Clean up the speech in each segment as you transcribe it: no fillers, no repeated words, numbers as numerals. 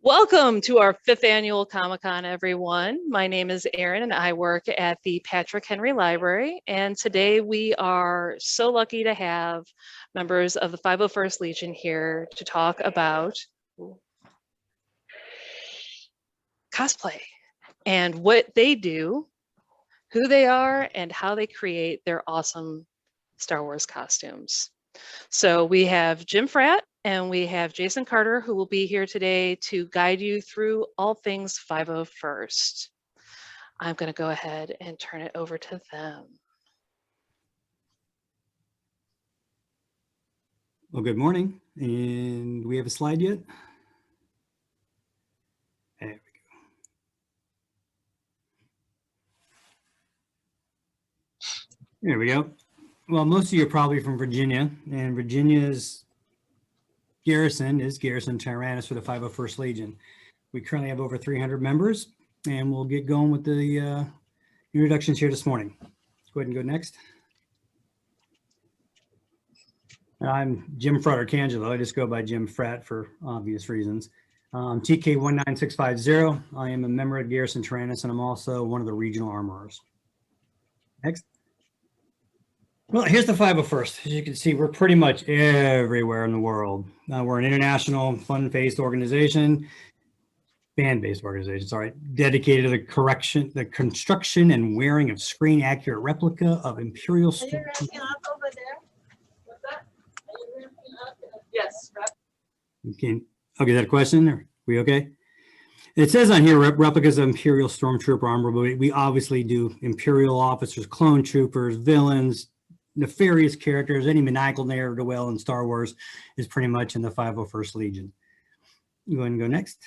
Welcome to our 5th annual Comic Con, everyone. My name is Erin and I work at the Patrick Henry Library. And today we are so lucky to have members of the 501st Legion here to talk about cosplay and what they do, who they are, and how they create their awesome Star Wars costumes. So we have Jim Fratt and we have Jason Carter, who will be here today to guide you through all things 501st. I'm going to go ahead and turn it over to them. Well, good morning. And do we have a slide yet? There we go. There we go. Well, most of you are probably from Virginia, and Virginia's garrison is Garrison Tyranus for the 501st Legion. We currently have over 300 members, and we'll get going with the introductions here this morning. Go ahead and go next. I'm Jim Fratt Arcangelo. I just go by Jim Fratt for obvious reasons. TK19650. I am a member of Garrison Tyranus, and I'm also one of the regional armorers. Next. Well, here's the 501st. As you can see, we're pretty much everywhere in the world. We're an international, fun-based organization, fan-based organization, sorry, dedicated to the construction and wearing of screen-accurate replica of Imperial Stormtrooper. Yes. Okay, is that a question? Are we okay? It says on here replicas of Imperial Stormtrooper armor, but we obviously do Imperial officers, clone troopers, villains, nefarious characters. Any maniacal narrative well in Star Wars is pretty much in the 501st Legion. Go ahead and go next.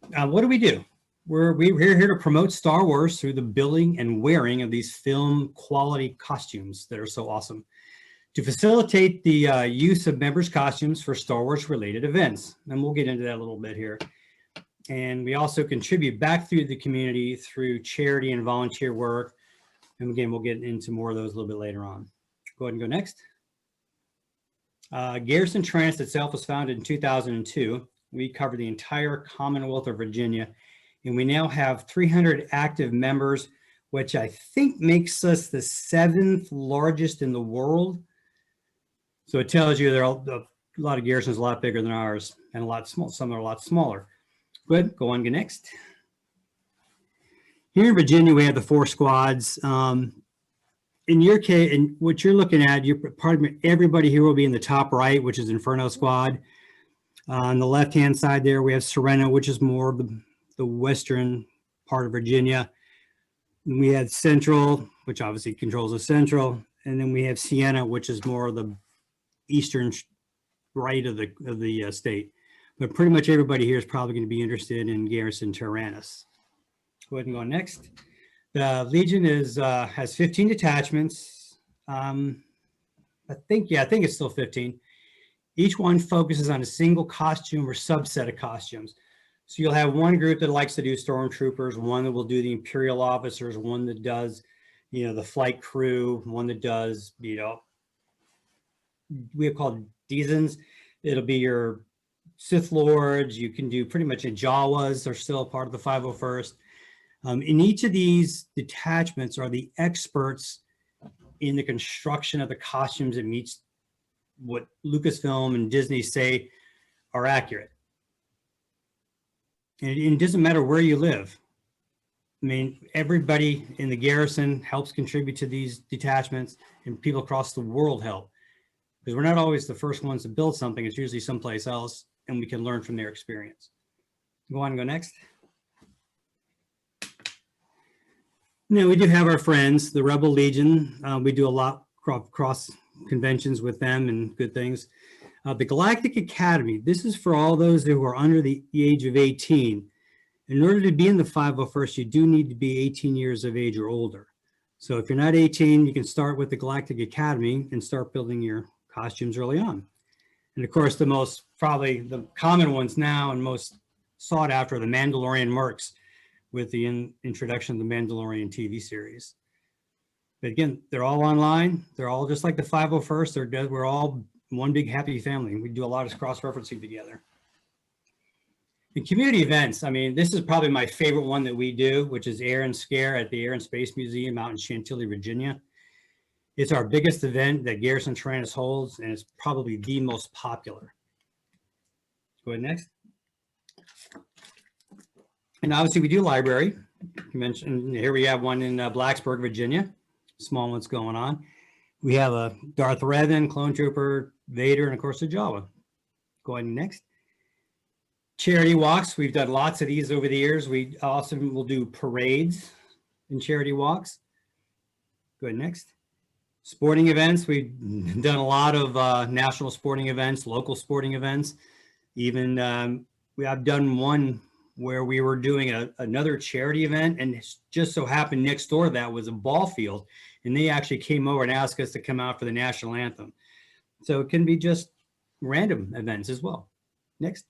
What do? We're here to promote Star Wars through the building and wearing of these film quality costumes that are so awesome. To facilitate the use of members' costumes for Star Wars related events. And we'll get into that a little bit here. And we also contribute back through the community through charity and volunteer work. And again, we'll get into more of those a little bit later on. Go ahead and go next. Garrison Tyranus itself was founded in 2002. We cover the entire Commonwealth of Virginia, and we now have 300 active members, which I think makes us the 7th largest in the world. So it tells you there are a lot of garrisons a lot bigger than ours, and a lot small. Some are a lot smaller. Good. Go on. Go next. Here in Virginia, we have the 4 squads. In your case, and what you're looking at, everybody here will be in the top right, which is Inferno Squad. On the left-hand side there, we have Serena, which is more the western part of Virginia. And we have Central, which obviously controls the Central. And then we have Siena, which is more the eastern right of the state. But pretty much everybody here is probably going to be interested in Garrison Tyranus. Go ahead and go next. The Legion has 15 detachments. I think it's still 15. Each one focuses on a single costume or subset of costumes. So you'll have one group that likes to do stormtroopers, one that will do the Imperial officers, one that does, the flight crew, one that does, we have called Deezens. It'll be your Sith Lords. You can do pretty much Jawas. They're still part of the 501st. In each of these detachments are the experts in the construction of the costumes that meets what Lucasfilm and Disney say are accurate. And it doesn't matter where you live. I mean, everybody in the garrison helps contribute to these detachments, and people across the world help. Because we're not always the first ones to build something. It's usually someplace else, and we can learn from their experience. Go on and go next. Now, we do have our friends, the Rebel Legion. We do a lot cross conventions with them and good things. The Galactic Academy, this is for all those who are under the age of 18. In order to be in the 501st, you do need to be 18 years of age or older. So if you're not 18, you can start with the Galactic Academy and start building your costumes early on. And of course, probably the common ones now and most sought after are the Mandalorian mercs, with the introduction of the Mandalorian TV series. But again, they're all online. They're all just like the 501st. We're all one big happy family. We do a lot of cross-referencing together. In community events, I mean, this is probably my favorite one that we do, which is Air and Scare at the Air and Space Museum out in Chantilly, Virginia. It's our biggest event that Garrison Tyranus holds, and it's probably the most popular. Go ahead next. And obviously we do library. You mentioned, here we have one in Blacksburg, Virginia. Small one's going on. We have a Darth Revan, Clone Trooper, Vader, and of course the Jawa. Go ahead next. Charity walks. We've done lots of these over the years. We also will do parades and charity walks. Go ahead next. Sporting events. We've done a lot of national sporting events, local sporting events. Even I've done one where we were doing another charity event, and it just so happened next door to that was a ball field, and they actually came over and asked us to come out for the national anthem. So it can be just random events as well. Next.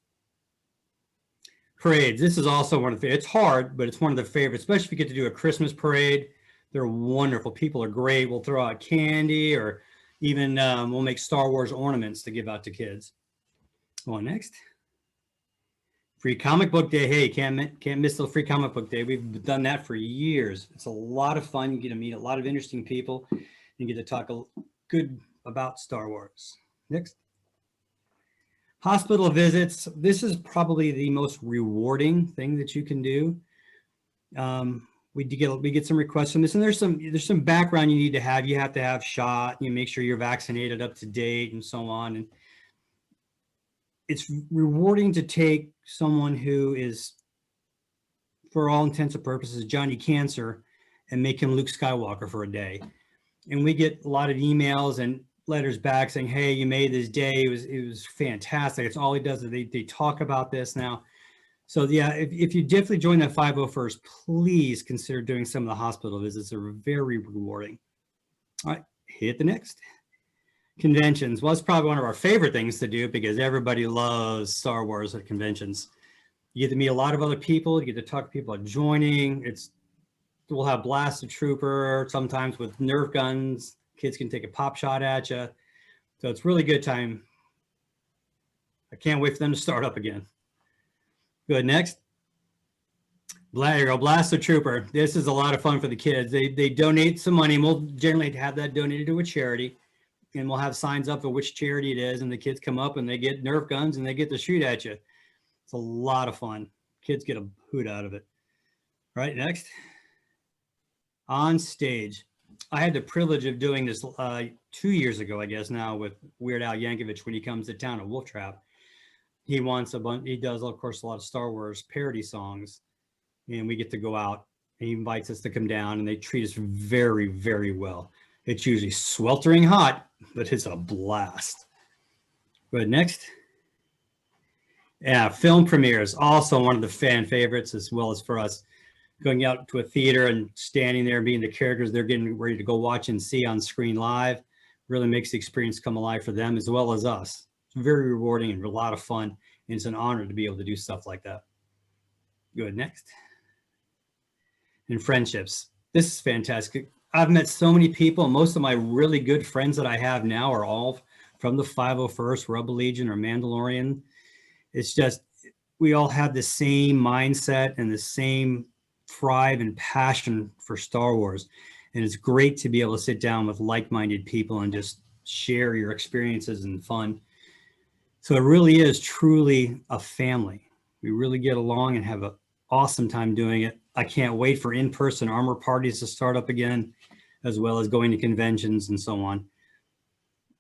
Parades. This is also one of the, it's hard, but it's one of the favorites, especially if you get to do a Christmas parade. They're wonderful. People are great. We'll throw out candy, or even we'll make Star Wars ornaments to give out to kids. Go on next. Free comic book day. Hey, can't miss the free comic book day. We've done that for years. It's a lot of fun. You get to meet a lot of interesting people and get to talk good about Star Wars. Next. Hospital visits. This is probably the most rewarding thing that you can do. We get some requests from this, and there's some background you need to have. You have to have shot. You make sure you're vaccinated, up to date, and so on. And it's rewarding to take someone who is, for all intents and purposes, Johnny Cancer, and make him Luke Skywalker for a day. And we get a lot of emails and letters back saying, hey, you made this day. It was fantastic. It's all he does. They talk about this now. So yeah, if you definitely join that 501st, please consider doing some of the hospital visits. They're very rewarding. All right, hit the next. Conventions. Well, it's probably one of our favorite things to do because everybody loves Star Wars at conventions. You get to meet a lot of other people. You get to talk to people about joining. We'll have Blaster Trooper, sometimes with Nerf guns. Kids can take a pop shot at you. So it's really good time. I can't wait for them to start up again. Good, next. There you go, Blaster Trooper. This is a lot of fun for the kids. They donate some money, and we'll generally have that donated to a charity. And we'll have signs up for which charity it is, and the kids come up and they get Nerf guns and they get to shoot at you. It's a lot of fun. Kids get a hoot out of it. All right, next. On stage. I had the privilege of doing this 2 years ago, I guess now, with Weird Al Yankovic when he comes to town at Wolf Trap. He does, of course, a lot of Star Wars parody songs, and we get to go out, and he invites us to come down, and they treat us very, very well. It's usually sweltering hot, but it's a blast. Go ahead, next. Yeah, film premieres, also one of the fan favorites, as well as for us. Going out to a theater and standing there, being the characters they're getting ready to go watch and see on screen live, really makes the experience come alive for them as well as us. It's very rewarding and a lot of fun, and it's an honor to be able to do stuff like that. Go ahead, next. And friendships. This is fantastic. I've met so many people. Most of my really good friends that I have now are all from the 501st, Rebel Legion, or Mandalorian. It's just, we all have the same mindset and the same thrive and passion for Star Wars. And it's great to be able to sit down with like-minded people and just share your experiences and fun. So it really is truly a family. We really get along and have an awesome time doing it. I can't wait for in-person armor parties to start up again, as well as going to conventions and so on.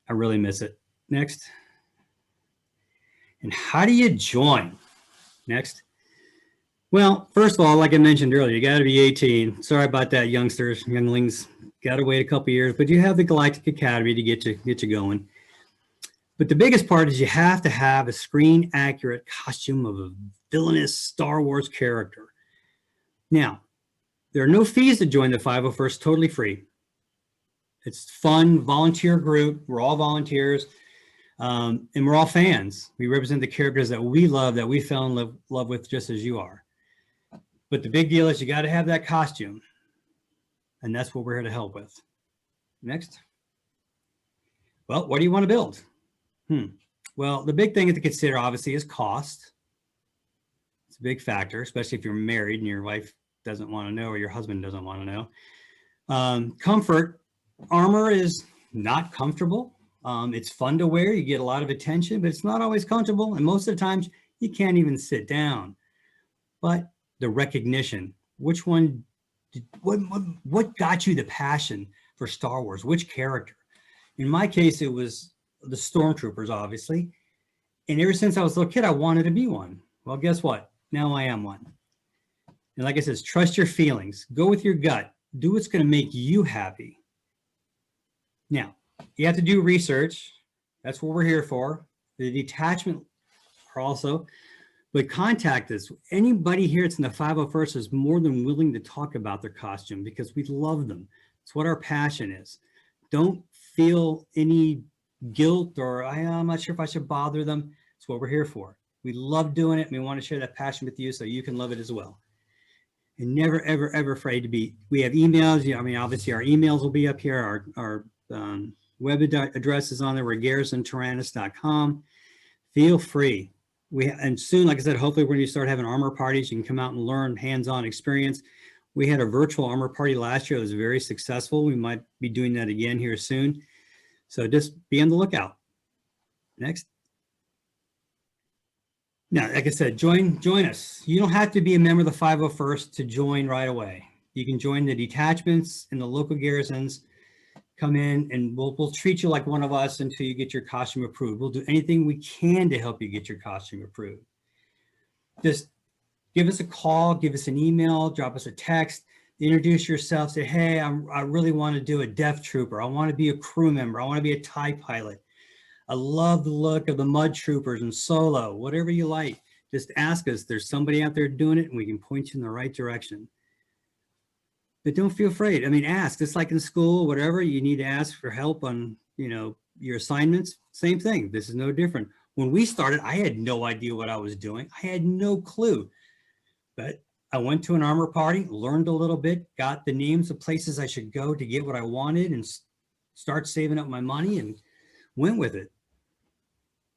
I really miss it. Next. And how do you join? Next. Well, first of all, like I mentioned earlier, you got to be 18. Sorry about that, youngsters, younglings. Got to wait a couple years, but you have the Galactic Academy to get you going. But the biggest part is you have to have a screen-accurate costume of a villainous Star Wars character. Now, there are no fees to join the 501st, totally free. It's fun, volunteer group. We're all volunteers, and we're all fans. We represent the characters that we love, that we fell in love with just as you are. But the big deal is you got to have that costume, and that's what we're here to help with. Next. Well, what do you want to build? Well, the big thing to consider obviously is cost. It's a big factor, especially if you're married and your wife doesn't want to know or your husband doesn't want to know. Comfort, armor is not comfortable. It's fun to wear. You get a lot of attention, but it's not always comfortable. And most of the times you can't even sit down. But the recognition, which one, what got you the passion for Star Wars? Which character? In my case, it was the Stormtroopers, obviously. And ever since I was a little kid, I wanted to be one. Well, guess what? Now I am one. And like I said, trust your feelings. Go with your gut. Do what's going to make you happy. Now, you have to do research. That's what we're here for. The detachment are also, but contact us. Anybody here that's in the 501st is more than willing to talk about their costume because we love them. It's what our passion is. Don't feel any guilt or I'm not sure if I should bother them. It's what we're here for. We love doing it. And we want to share that passion with you so you can love it as well. And never, ever, ever afraid to be. We have emails. I mean, obviously our emails will be up here. Our web address is on there. We're garrisontyrannus.com. Feel free. And soon, like I said, hopefully we're going to start having armor parties. You can come out and learn hands-on experience. We had a virtual armor party last year. It was very successful. We might be doing that again here soon. So just be on the lookout. Next. Now, like I said, join us. You don't have to be a member of the 501st to join right away. You can join the detachments and the local garrisons. Come in and we'll treat you like one of us until you get your costume approved. We'll do anything we can to help you get your costume approved. Just give us a call, give us an email, drop us a text, introduce yourself, say, hey, I really want to do a Death Trooper. I want to be a crew member. I want to be a TIE pilot. I love the look of the Mud Troopers and Solo, whatever you like. Just ask us. There's somebody out there doing it and we can point you in the right direction. But don't feel afraid. I mean, ask. Just like in school, whatever, you need to ask for help on, your assignments. Same thing. This is no different. When we started, I had no idea what I was doing. I had no clue. But I went to an armor party, learned a little bit, got the names of places I should go to get what I wanted and start saving up my money and went with it.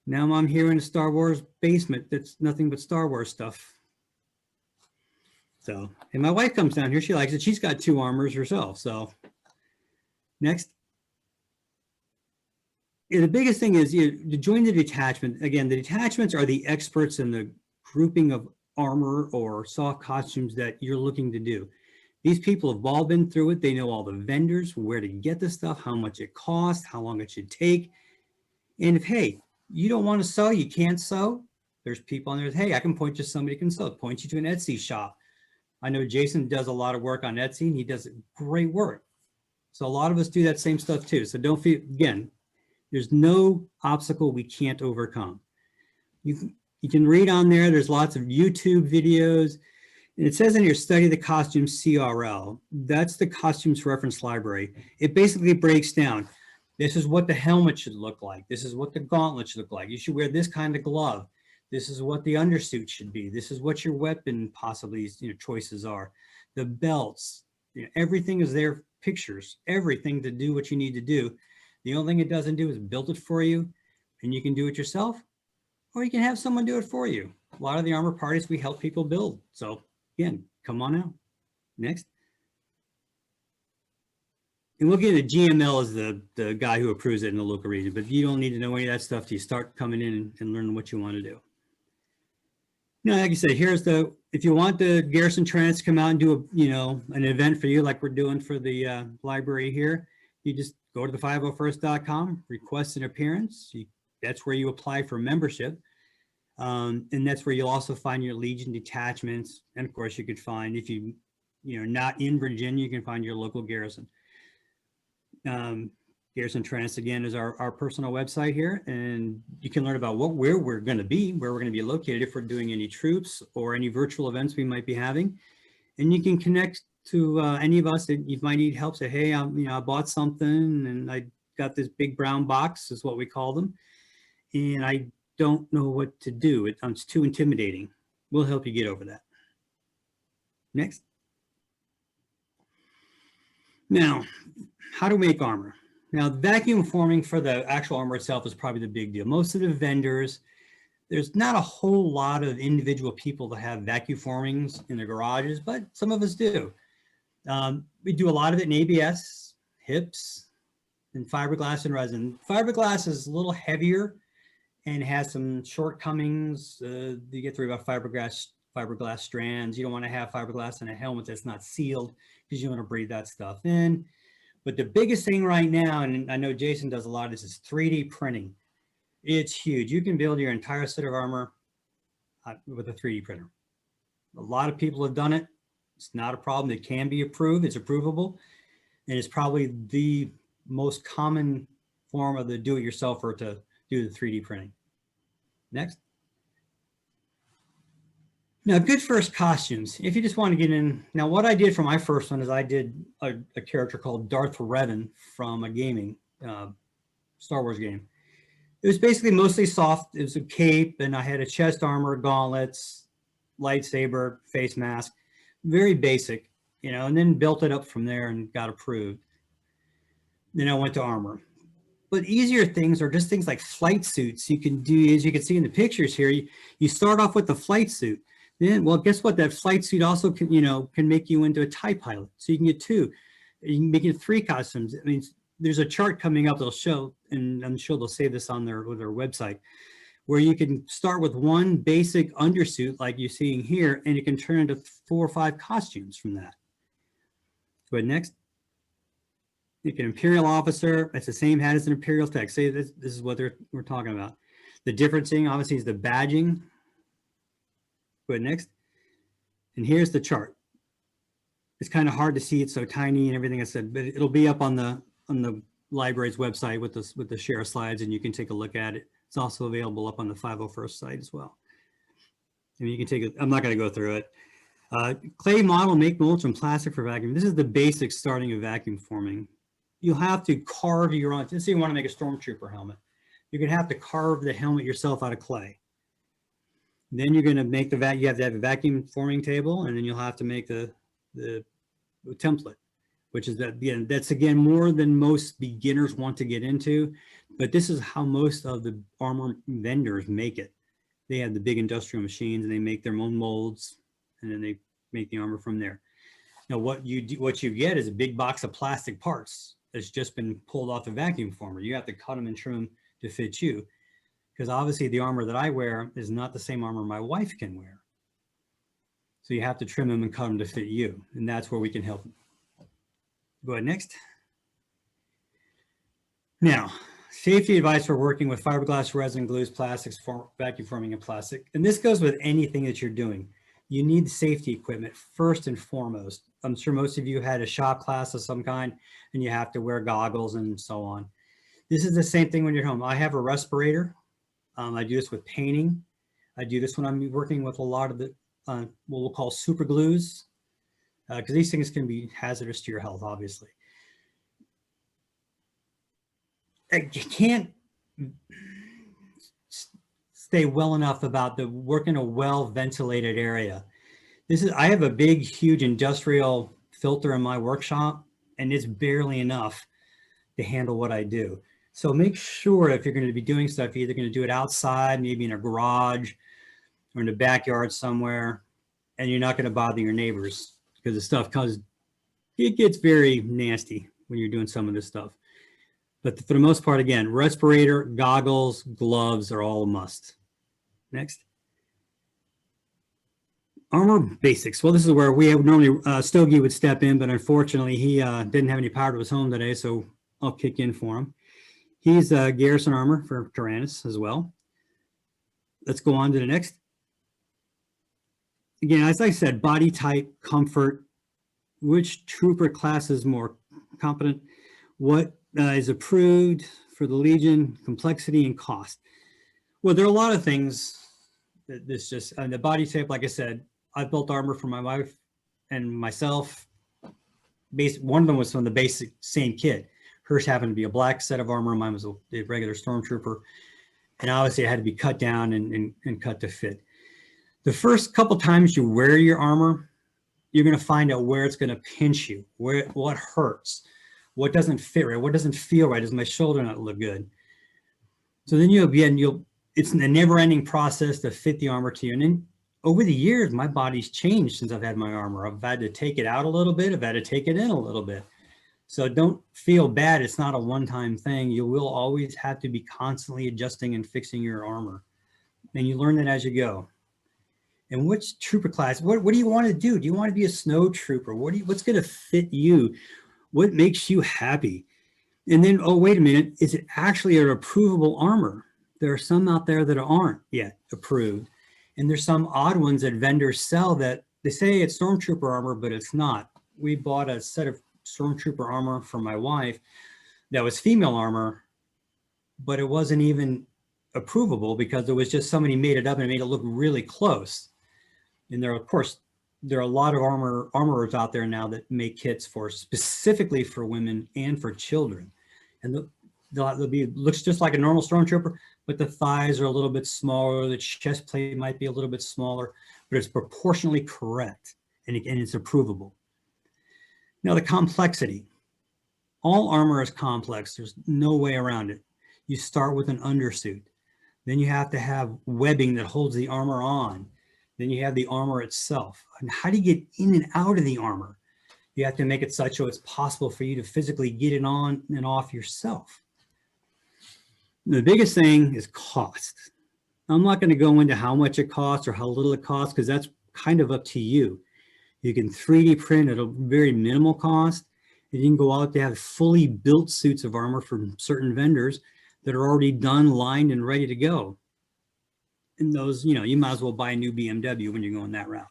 Now I'm here in a Star Wars basement that's nothing but Star Wars stuff. So, and my wife comes down here. She likes it. She's got 2 armors herself. So next. And the biggest thing is to join the detachment. Again, the detachments are the experts in the grouping of armor or soft costumes that you're looking to do. These people have all been through it. They know all the vendors, where to get the stuff, how much it costs, how long it should take. And if, hey, you don't want to sew, you can't sew, there's people on there, hey, I can point you to somebody who can sew, point you to an Etsy shop. I know Jason does a lot of work on Etsy and he does great work. So a lot of us do that same stuff too. So don't feel, again, there's no obstacle we can't overcome. You can read on there. There's lots of YouTube videos. And it says in here, study the costumes CRL. That's the costumes reference library. It basically breaks down. This is what the helmet should look like. This is what the gauntlet should look like. You should wear this kind of glove. This is what the undersuit should be. This is what your weapon possibly choices are. The belts, everything is there, pictures, everything to do what you need to do. The only thing it doesn't do is build it for you, and you can do it yourself, or you can have someone do it for you. A lot of the armor parties, we help people build. So again, come on out. Next. And we'll get the GML as the guy who approves it in the local region, but you don't need to know any of that stuff till you start coming in and learning what you want to do. Now, like I said, here's if you want the Garrison Tyranus to come out and do an event for you, like we're doing for the library here, you just go to the 501st.com, request an appearance. That's where you apply for membership. And that's where you'll also find your Legion detachments. And of course you could find, if you're not in Virginia, you can find your local garrison. Garrison Tyranus, again, is our personal website here, and you can learn about where we're going to be located if we're doing any troops or any virtual events we might be having. And you can connect to any of us that you might need help. Say, hey, I bought something and I got this big brown box, is what we call them, and I don't know what to do. It's too intimidating. We'll help you get over that. Next. Now, how to make armor. Now, vacuum forming for the actual armor itself is probably the big deal. Most of the vendors, there's not a whole lot of individual people that have vacuum formings in their garages, but some of us do. We do a lot of it in ABS, HIPS, and fiberglass and resin. Fiberglass is a little heavier and has some shortcomings. You get to worry about fiberglass strands. You don't want to have fiberglass in a helmet that's not sealed because you want to breathe that stuff in. But the biggest thing right now, and I know Jason does a lot of this, is 3D printing. It's huge. You can build your entire set of armor with a 3D printer. A lot of people have done it. It's not a problem. It can be approved. It's approvable. And it's probably the most common form of the do-it-yourselfer to do the 3D printing. Next. Now, good first costumes. If you just want to get in. Now, what I did for my first one is I did a character called Darth Revan from a gaming Star Wars game. It was basically mostly soft. It was a cape, and I had a chest armor, gauntlets, lightsaber, face mask. Very basic, you know, and then built it up from there and got approved. Then I went to armor. But easier things are just things like flight suits. You can do, as you can see in the pictures here, you start off with the flight suit. Then, well, guess what? That flight suit also can, you know, can make you into a TIE pilot. So you can get 2. You can make it 3 costumes. I mean, there's a chart coming up that'll show, and I'm sure they'll save this on their website, where you can start with one basic undersuit like you're seeing here, and it can turn into 4 or 5 costumes from that. Go ahead, next. Like an Imperial officer, it's the same hat as an Imperial tech. Say this is what we're talking about. The difference thing, obviously, is the badging. Go ahead, next. And here's the chart. It's kind of hard to see, it's so tiny and everything I said, but it'll be up on the library's website with the share slides, and you can take a look at it. It's also available up on the 501st site as well. And you can take it, I'm not going to go through it. Clay model, make molds from plastic for vacuum. This is the basic starting of vacuum forming. You'll have to carve your own. Let's say you want to make a Stormtrooper helmet. You're going to have to carve the helmet yourself out of clay. Then you're going to make you have to have a vacuum forming table, and then you'll have to make the template, which is that's again more than most beginners want to get into, but this is how most of the armor vendors make it. They have the big industrial machines, and they make their own molds, and then they make the armor from there. Now, what you get is a big box of plastic parts that's just been pulled off the vacuum former. You have to cut them and trim them to fit you, because obviously the armor that I wear is not the same armor my wife can wear. So you have to trim them and cut them to fit you, and that's where we can help. Go ahead, next. Now, safety advice for working with fiberglass, resin, glues, plastics, vacuum forming, and plastic. And this goes with anything that you're doing. You need safety equipment first and foremost. I'm sure most of you had a shop class of some kind, and you have to wear goggles and so on. This is the same thing when you're home. I have a respirator. I do this with painting. I do this when I'm working with a lot of the what we'll call super glues, because these things can be hazardous to your health, obviously. You can't stay well enough about the work in a well-ventilated area. I have a big, huge industrial filter in my workshop, and it's barely enough to handle what I do. So make sure if you're going to be doing stuff, you're either going to do it outside, maybe in a garage or in the backyard somewhere, and you're not going to bother your neighbors, because the stuff it gets very nasty when you're doing some of this stuff. But for the most part, again, respirator, goggles, gloves are all a must. Next. Armor basics. Well, this is where we have normally Stogie would step in, but unfortunately he didn't have any power to his home today, so I'll kick in for him. He's Garrison armor for Tyranus as well. Let's go on to the next. Again, as I said, body type, comfort, which trooper class is more competent, what is approved for the Legion, complexity and cost. Well, there are a lot of things that this just, the body type, like I said, I've built armor for my wife and myself. One of them was from the basic same kit. Hers happened to be a black set of armor. Mine was a regular Stormtrooper. And obviously it had to be cut down and cut to fit. The first couple times you wear your armor, you're going to find out where it's going to pinch you, what hurts. What doesn't fit right? What doesn't feel right? Does my shoulder not look good? So then it's a never ending process to fit the armor to you. And then over the years, my body's changed since I've had my armor. I've had to take it out a little bit. I've had to take it in a little bit. So don't feel bad. It's not a one-time thing. You will always have to be constantly adjusting and fixing your armor. And you learn that as you go. And which trooper class, what do you want to do? Do you want to be a snow trooper? What's going to fit you? What makes you happy? And then, oh, wait a minute, is it actually an approvable armor? There are some out there that aren't yet approved. And there's some odd ones that vendors sell that they say it's Stormtrooper armor, but it's not. We bought a set of Stormtrooper armor for my wife that was female armor, but it wasn't even approvable because it was just somebody made it up and made it look really close. And there, of course, there are a lot of armorers out there now that make kits for specifically for women and for children. And they'll be, looks just like a normal Stormtrooper, but the thighs are a little bit smaller, the chest plate might be a little bit smaller, but it's proportionally correct and it's approvable. Now the complexity. All armor is complex. There's no way around it. You start with an undersuit. Then you have to have webbing that holds the armor on. Then you have the armor itself. And how do you get in and out of the armor? You have to make it such so it's possible for you to physically get it on and off yourself. The biggest thing is cost. I'm not going to go into how much it costs or how little it costs because that's kind of up to you. You can 3D print at a very minimal cost, and you can go out to have fully built suits of armor from certain vendors that are already done, lined, and ready to go. And those, you know, you might as well buy a new BMW when you're going that route.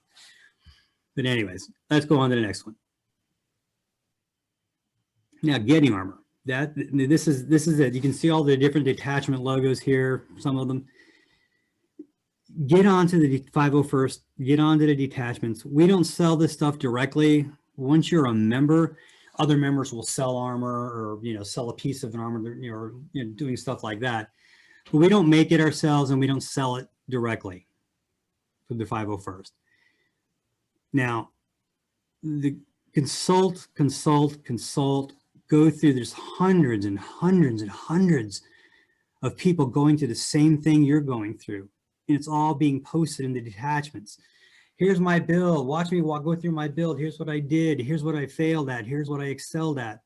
But anyways, let's go on to the next one. Now, getting armor. This is it. You can see all the different detachment logos here, some of them. Get onto the 501st, get onto the detachments. We don't sell this stuff directly. Once you're a member, other members will sell armor or, you know, sell a piece of an armor, or, you know, doing stuff like that. But we don't make it ourselves and we don't sell it directly for the 501st. Now, the consult, go through, there's hundreds and hundreds and hundreds of people going through the same thing you're going through. And it's all being posted in the detachments. Here's my build. Watch me go through my build. Here's what I did. Here's what I failed at. Here's what I excelled at.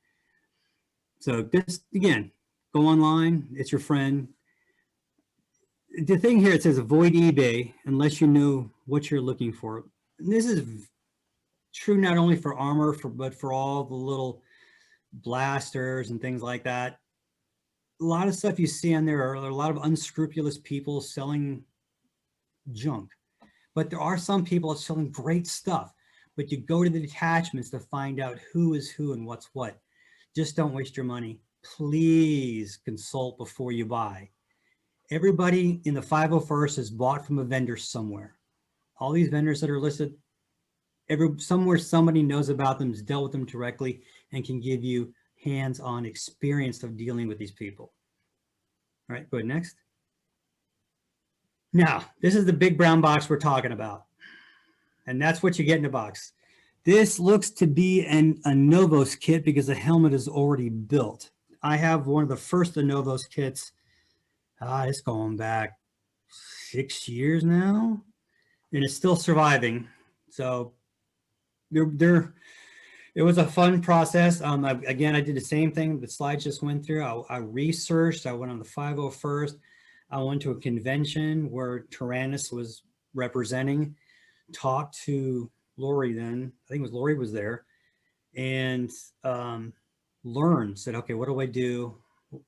So just, again, go online. It's your friend. The thing here, it says avoid eBay unless you know what you're looking for. And this is true not only for armor, but for all the little blasters and things like that. A lot of stuff you see on there are a lot of unscrupulous people selling junk. But there are some people selling great stuff. But you go to the detachments to find out who is who and what's what. Just don't waste your money. Please consult before you buy. Everybody in the 501st is bought from a vendor somewhere. All these vendors that are listed, somewhere somebody knows about them, has dealt with them directly, and can give you hands-on experience of dealing with these people. All right, go ahead, next. Now, this is the big brown box we're talking about. And that's what you get in a box. This looks to be a Novos kit because the helmet is already built. I have one of the first of Novos kits. It's going back 6 years now, and it's still surviving. So it was a fun process. Again, I did the same thing the slides just went through. I researched. I went on the 501st. I went to a convention where Tyranus was representing, talked to Lori then. I think it was Lori was there, and learned, said, okay, what do I do?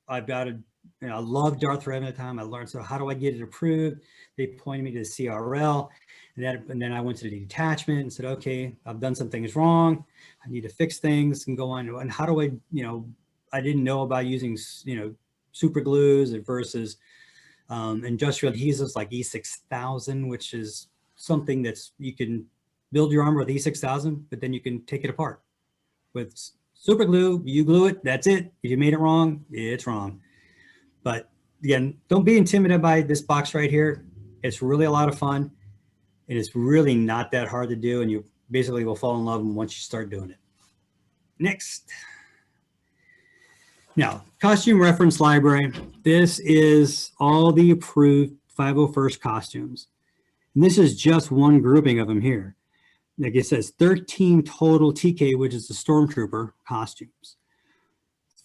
I've got to, I love Darth Revan at the time. I learned, so how do I get it approved? They pointed me to the CRL, and then I went to the detachment and said, okay, I've done some things wrong. I need to fix things and go on. And how do I, I didn't know about using, super glues versus industrial adhesives like E6000, which is something that's, you can build your armor with E6000, but then you can take it apart. With super glue, you glue it, that's it. If you made it wrong, it's wrong. But again, don't be intimidated by this box right here. It's really a lot of fun. It is really not that hard to do, and you basically will fall in love once you start doing it. Next. Now, costume reference library. This is all the approved 501st costumes. And this is just one grouping of them here. Like it says, 13 total TK, which is the Stormtrooper costumes.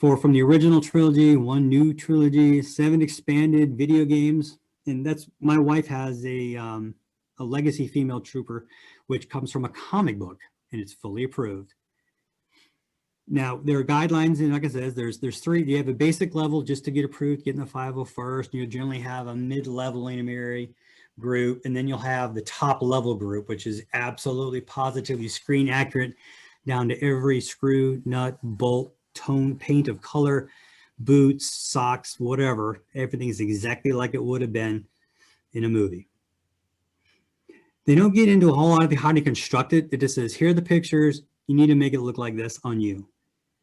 4 from the original trilogy, 1 new trilogy, 7 expanded video games. And that's, my wife has a legacy female trooper, which comes from a comic book, and it's fully approved. Now, there are guidelines, and like I said, there's 3. You have a basic level just to get approved, get in the 501st. You generally have a mid-level animary group, and then you'll have the top level group, which is absolutely positively screen accurate down to every screw, nut, bolt, tone, paint of color, boots, socks, whatever. Everything is exactly like it would have been in a movie. They don't get into a whole lot of how to construct it. It just says, here are the pictures. You need to make it look like this on you.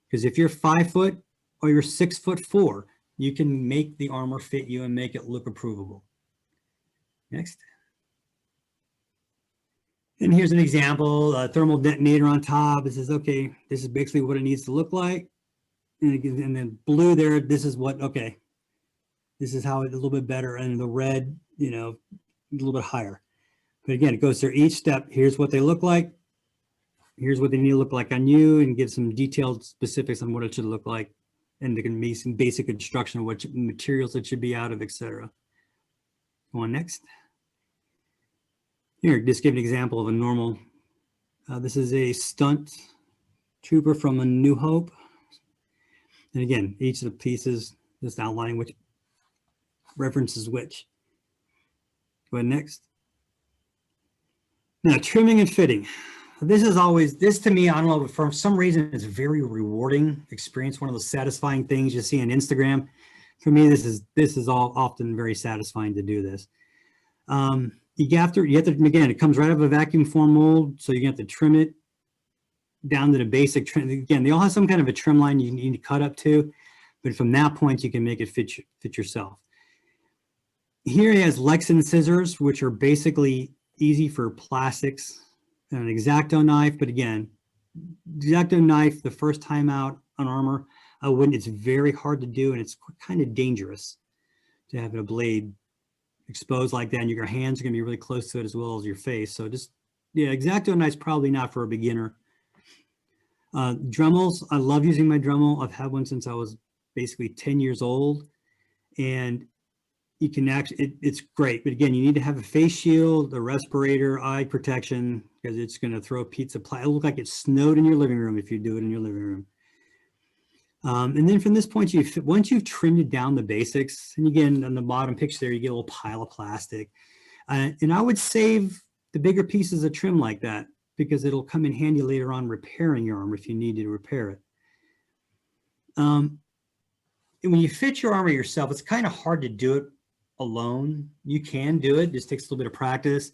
Because if you're 5 foot or you're 6'4", you can make the armor fit you and make it look approvable. Next. And here's an example, a thermal detonator on top. It says, okay, this is basically what it needs to look like. And then blue there, this is what, okay, this is how it's a little bit better. And the red, you know, a little bit higher. But again, it goes through each step. Here's what they look like. Here's what they need to look like on you, and give some detailed specifics on what it should look like. And there can be some basic instruction of what materials it should be out of, etc. Go on next. Here, just give an example of a normal. This is a stunt trooper from A New Hope. And again, each of the pieces just outlining which references which. Go ahead next. Now, trimming and fitting. This is always, this to me, I don't know, but for some reason, it's a very rewarding experience. One of those satisfying things you see on Instagram. For me, this is all often very satisfying to do this. You have to, again, it comes right out of a vacuum form mold, so you have to trim it down to the basic trim. Again, they all have some kind of a trim line you need to cut up to, but from that point, you can make it fit yourself. Here he has Lexan Scissors, which are basically easy for plastics, and an X-Acto knife. But again, the X-Acto knife, the first time out on armor, it's very hard to do, and it's kind of dangerous to have a blade exposed like that, and your hands are going to be really close to it as well as your face. So just, yeah, X-Acto knife's probably not for a beginner. Dremels, I love using my Dremel. I've had one since I was basically 10 years old, and you can actually, it's great. But again, you need to have a face shield, a respirator, eye protection, because it's going to throw a pizza pie. It'll look like it snowed in your living room if you do it in your living room. And then from this point, once you've trimmed down the basics, and again, on the bottom picture there, you get a little pile of plastic. And I would save the bigger pieces of trim like that, because it'll come in handy later on repairing your armor if you need to repair it. And when you fit your armor yourself, it's kind of hard to do it alone. You can do it, just takes a little bit of practice.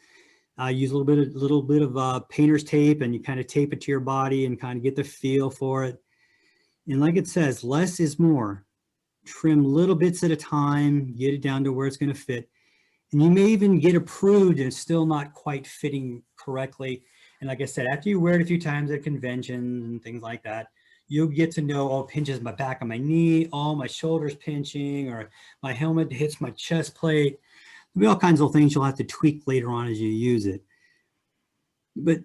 Use a little bit of painter's tape, and you kind of tape it to your body and kind of get the feel for it. And like it says, less is more. Trim little bits at a time, get it down to where it's going to fit. And you may even get approved and it's still not quite fitting correctly. And like I said, after you wear it a few times at conventions and things like that, you'll get to know, oh, it pinches my back of my knee, oh, my shoulder's pinching, or my helmet hits my chest plate. There'll be all kinds of things you'll have to tweak later on as you use it. But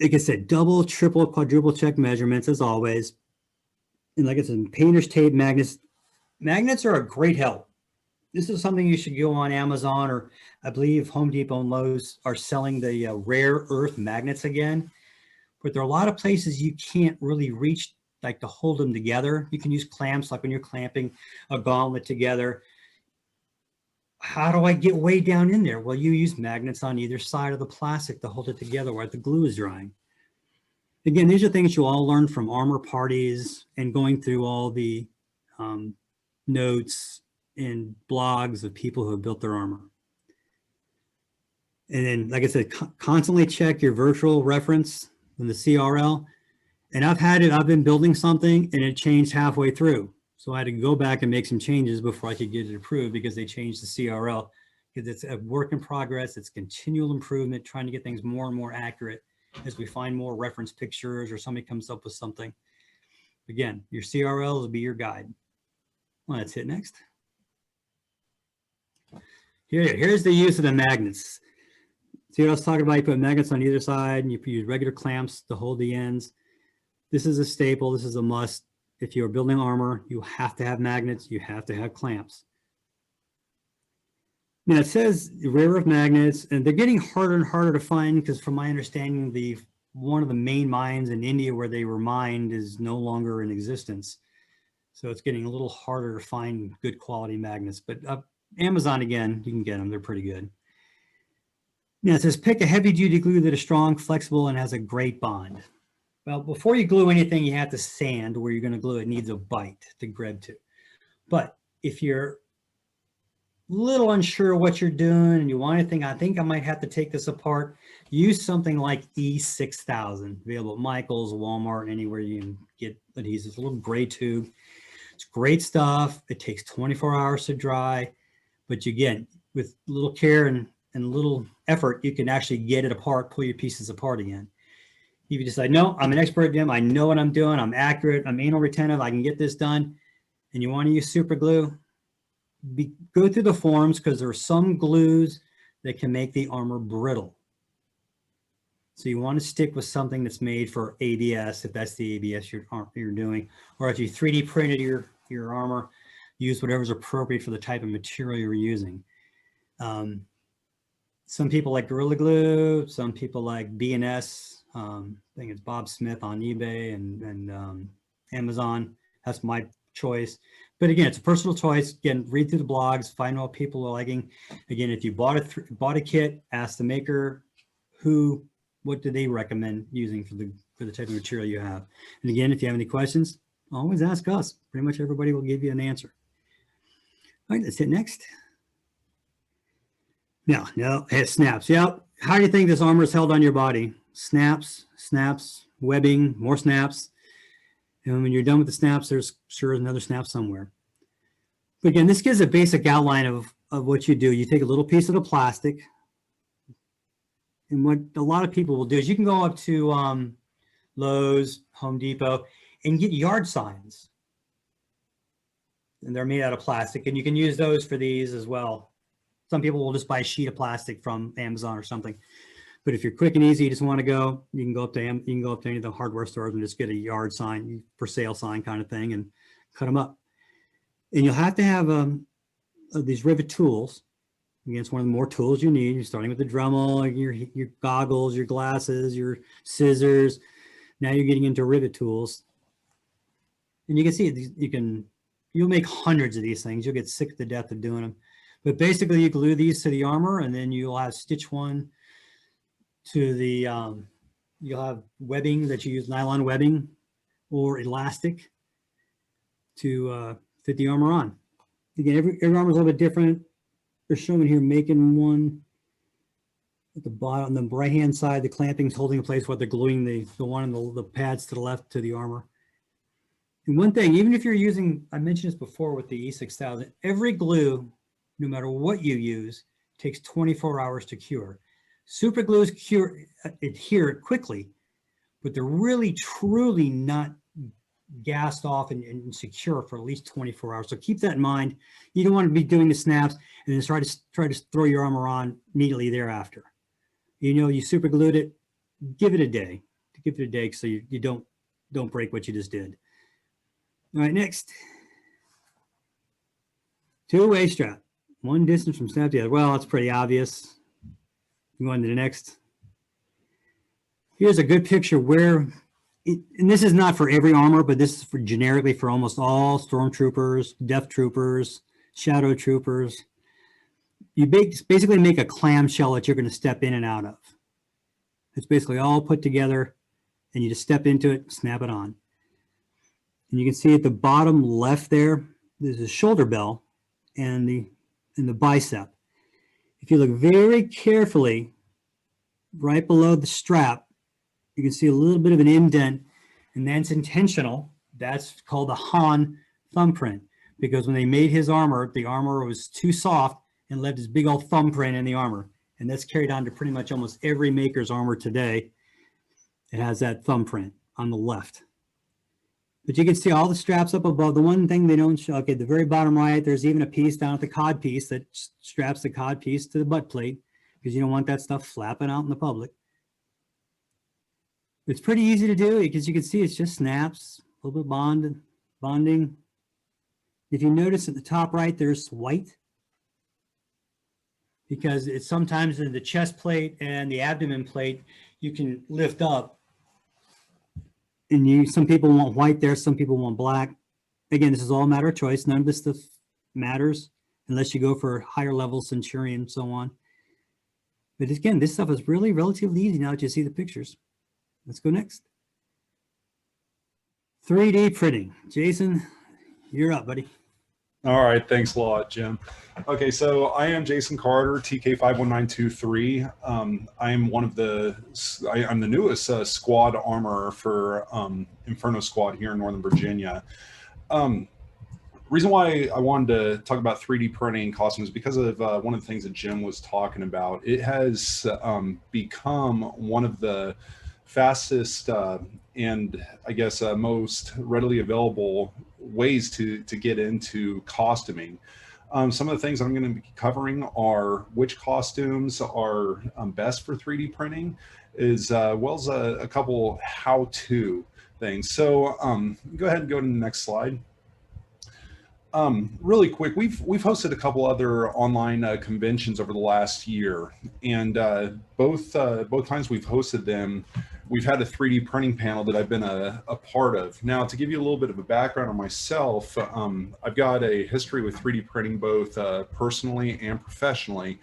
like I said, double, triple, quadruple check measurements as always. And like I said, painter's tape, magnets. Magnets are a great help. This is something you should go on Amazon, or I believe Home Depot and Lowe's are selling the rare earth magnets again. But there are a lot of places you can't really reach, like to hold them together. You can use clamps, like when you're clamping a gauntlet together. How do I get way down in there? Well, you use magnets on either side of the plastic to hold it together while the glue is drying. Again, these are things you all learn from armor parties and going through all the notes and blogs of people who have built their armor. And then, like I said, constantly check your virtual reference in the CRL. And I've been building something and it changed halfway through. So I had to go back and make some changes before I could get it approved, because they changed the CRL. Because it's a work in progress. It's continual improvement, trying to get things more and more accurate as we find more reference pictures or somebody comes up with something. Again, your CRL will be your guide. Well, let's hit next. Here's the use of the magnets. See what I was talking about? You put magnets on either side and you use regular clamps to hold the ends. This is a staple. This is a must. If you're building armor, you have to have magnets. You have to have clamps. Now it says rare earth magnets, and they're getting harder and harder to find because from my understanding, one of the main mines in India where they were mined is no longer in existence. So it's getting a little harder to find good quality magnets, but Amazon, again, you can get them. They're pretty good. Now it says pick a heavy duty glue that is strong, flexible, and has a great bond. Well, before you glue anything, you have to sand where you're going to glue. It needs a bite to grab to. But if you're a little unsure what you're doing and you want anything, I think I might have to take this apart. Use something like E6000, available at Michael's, Walmart, anywhere you can get adhesives. A little gray tube. It's great stuff. It takes 24 hours to dry, but again, with little care and little effort, you can actually get it apart, pull your pieces apart again. If you decide, no, I'm an expert, Jim, I know what I'm doing, I'm accurate, I'm anal retentive, I can get this done, and you want to use super glue, go through the forms because there are some glues that can make the armor brittle. So you want to stick with something that's made for ABS, if that's the ABS you're doing, or if you 3D printed your armor, use whatever's appropriate for the type of material you're using. Some people like Gorilla Glue, some people like B&S. I think it's Bob Smith on eBay and Amazon. That's my choice. But again, it's a personal choice. Again, read through the blogs, find what people are liking. Again, if you bought a kit, ask the maker what do they recommend using for the type of material you have. And again, if you have any questions, always ask us. Pretty much everybody will give you an answer. All right, let's hit next. No, it snaps. Yep. How do you think this armor is held on your body? Snaps, webbing, more snaps. And when you're done with the snaps, there's sure another snap somewhere. But again, this gives a basic outline of what you do. You take a little piece of the plastic. And what a lot of people will do is you can go up to Lowe's, Home Depot, and get yard signs. And they're made out of plastic. And you can use those for these as well. Some people will just buy a sheet of plastic from Amazon or something. But if you're quick and easy, you just want to go, you can go up to any of the hardware stores and just get a yard sign, for sale sign kind of thing, and cut them up. And you'll have to have these Rivet Tools. Again, it's one of the more tools you need. You're starting with the Dremel, your goggles, your glasses, your scissors. Now you're getting into Rivet Tools. And you can see you'll make hundreds of these things. You'll get sick to death of doing them. But basically, you glue these to the armor, and then you'll have stitch one to the, you'll have webbing that you use, nylon webbing or elastic to fit the armor on. Again, every armor is a little bit different. They're showing here making one at the bottom, on the right-hand side, the clamping's holding in place what they're gluing the one in the pads to the left to the armor. And one thing, even if you're using, I mentioned this before with the E6000, every glue, no matter what you use, takes 24 hours to cure. Super glues adhere quickly, but they're really, truly not gassed off and secure for at least 24 hours. So keep that in mind. You don't want to be doing the snaps and then try to throw your armor on immediately thereafter. You know, you super glued it, give it a day. Give it a day so you don't break what you just did. All right, next. Two-way strap. One distance from snap to the other. Well, it's pretty obvious. Go on to the next. Here's a good picture where, and this is not for every armor, but this is for generically for almost all stormtroopers, death troopers, shadow troopers. You basically make a clamshell that you're going to step in and out of. It's basically all put together, and you just step into it, snap it on. And you can see at the bottom left there, there's a shoulder bell and the bicep. If you look very carefully, right below the strap, you can see a little bit of an indent, and that's intentional. That's called the Han thumbprint, because when they made his armor, the armor was too soft and left this big old thumbprint in the armor. And that's carried on to pretty much almost every maker's armor today. It has that thumbprint on the left. But you can see all the straps up above. The one thing they don't show, okay, the very bottom right, there's even a piece down at the cod piece that straps the cod piece to the butt plate because you don't want that stuff flapping out in the public. It's pretty easy to do because you can see it's just snaps, a little bit bonding. If you notice at the top right, there's white because it's sometimes in the chest plate and the abdomen plate, you can lift up. And some people want white there, some people want black. Again, this is all a matter of choice. None of this stuff matters unless you go for higher level Centurion and so on. But again, this stuff is really relatively easy now that you see the pictures. Let's go next. 3D printing. Jason, you're up, buddy. All right, thanks a lot, Jim. Okay, so I am Jason Carter, TK51923. I'm the newest squad armorer for Inferno Squad here in Northern Virginia. Reason why I wanted to talk about 3D printing costumes is because of one of the things that Jim was talking about. It has become one of the fastest and I guess most readily available ways to get into costuming. Some of the things I'm going to be covering are which costumes are best for 3D printing, as well as a couple how-to things. So go ahead and go to the next slide. Really quick, we've hosted a couple other online conventions over the last year, and both times we've hosted them, we've had a 3D printing panel that I've been a part of. Now, to give you a little bit of a background on myself, I've got a history with 3D printing both personally and professionally.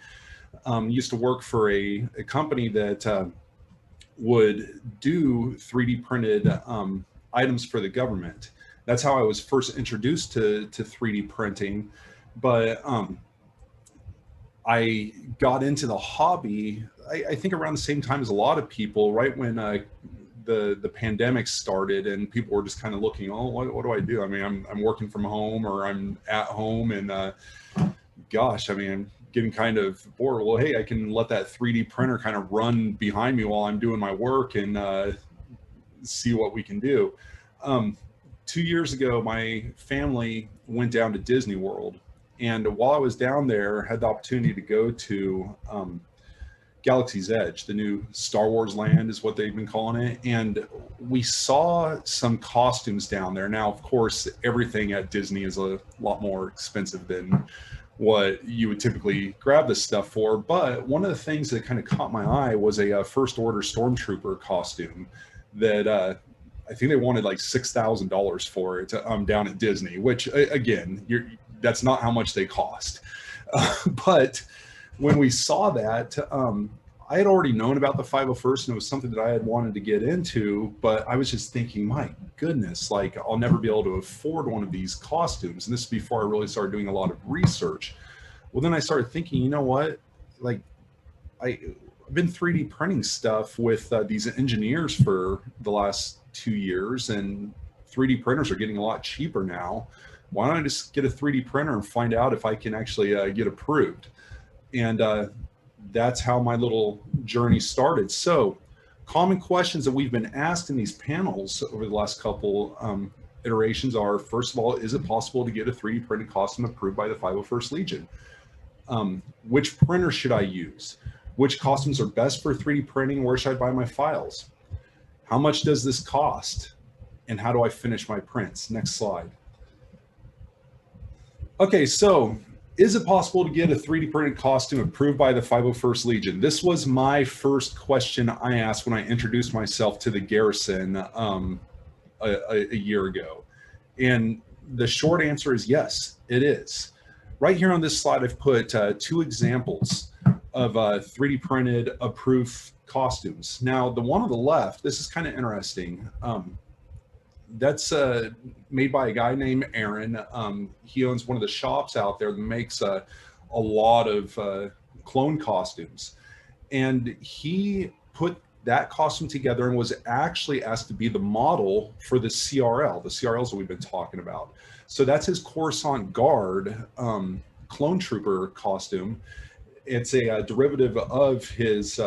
Used to work for a company that would do 3D printed items for the government. That's how I was first introduced to 3D printing. But I got into the hobby, I think around the same time as a lot of people, right when the pandemic started and people were just kind of looking, oh, what do I do? I mean, I'm working from home or I'm at home and gosh, I mean, I'm getting kind of bored. Well, hey, I can let that 3D printer kind of run behind me while I'm doing my work and see what we can do. 2 years ago, my family went down to Disney World. And while I was down there, had the opportunity to go to Galaxy's Edge, the new Star Wars land is what they've been calling it. And we saw some costumes down there. Now, of course, everything at Disney is a lot more expensive than what you would typically grab this stuff for. But one of the things that kind of caught my eye was a First Order Stormtrooper costume that I think they wanted like $6,000 for it down at Disney, which again, that's not how much they cost. But when we saw that, I had already known about the 501st and it was something that I had wanted to get into, but I was just thinking, my goodness, like I'll never be able to afford one of these costumes. And this is before I really started doing a lot of research. Well, then I started thinking, you know what, like I've been 3D printing stuff with these engineers for the last 2 years, and 3D printers are getting a lot cheaper now. Why don't I just get a 3D printer and find out if I can actually get approved? And that's how my little journey started. So common questions that we've been asked in these panels over the last couple iterations are, first of all, is it possible to get a 3D printed costume approved by the 501st Legion? Which printer should I use? Which costumes are best for 3D printing? Where should I buy my files? How much does this cost? And how do I finish my prints? Next slide. Okay, so is it possible to get a 3D printed costume approved by the 501st Legion? This was my first question I asked when I introduced myself to the Garrison a year ago. And the short answer is yes, it is. Right here on this slide, I've put two examples of 3D printed approved costumes. Now, the one on the left, this is kind of interesting. That's made by a guy named Aaron. He owns one of the shops out there that makes a lot of clone costumes. And he put that costume together and was actually asked to be the model for the CRL, the CRLs that we've been talking about. So that's his Coruscant Guard clone trooper costume. It's a derivative of his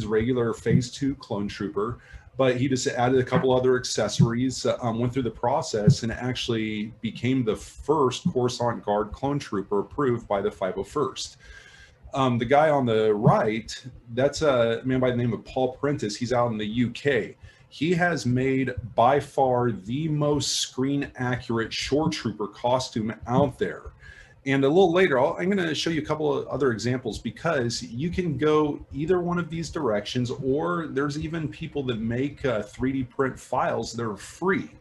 regular Phase 2 clone trooper. but he just added a couple other accessories, went through the process, and actually became the first Coruscant Guard clone trooper approved by the 501st. The guy on the right, that's a man by the name of Paul Prentice. He's out in the UK. He has made by far the most screen accurate shore trooper costume out there. And a little later, I'm going to show you a couple of other examples, because you can go either one of these directions, or there's even people that make 3D print files that are free.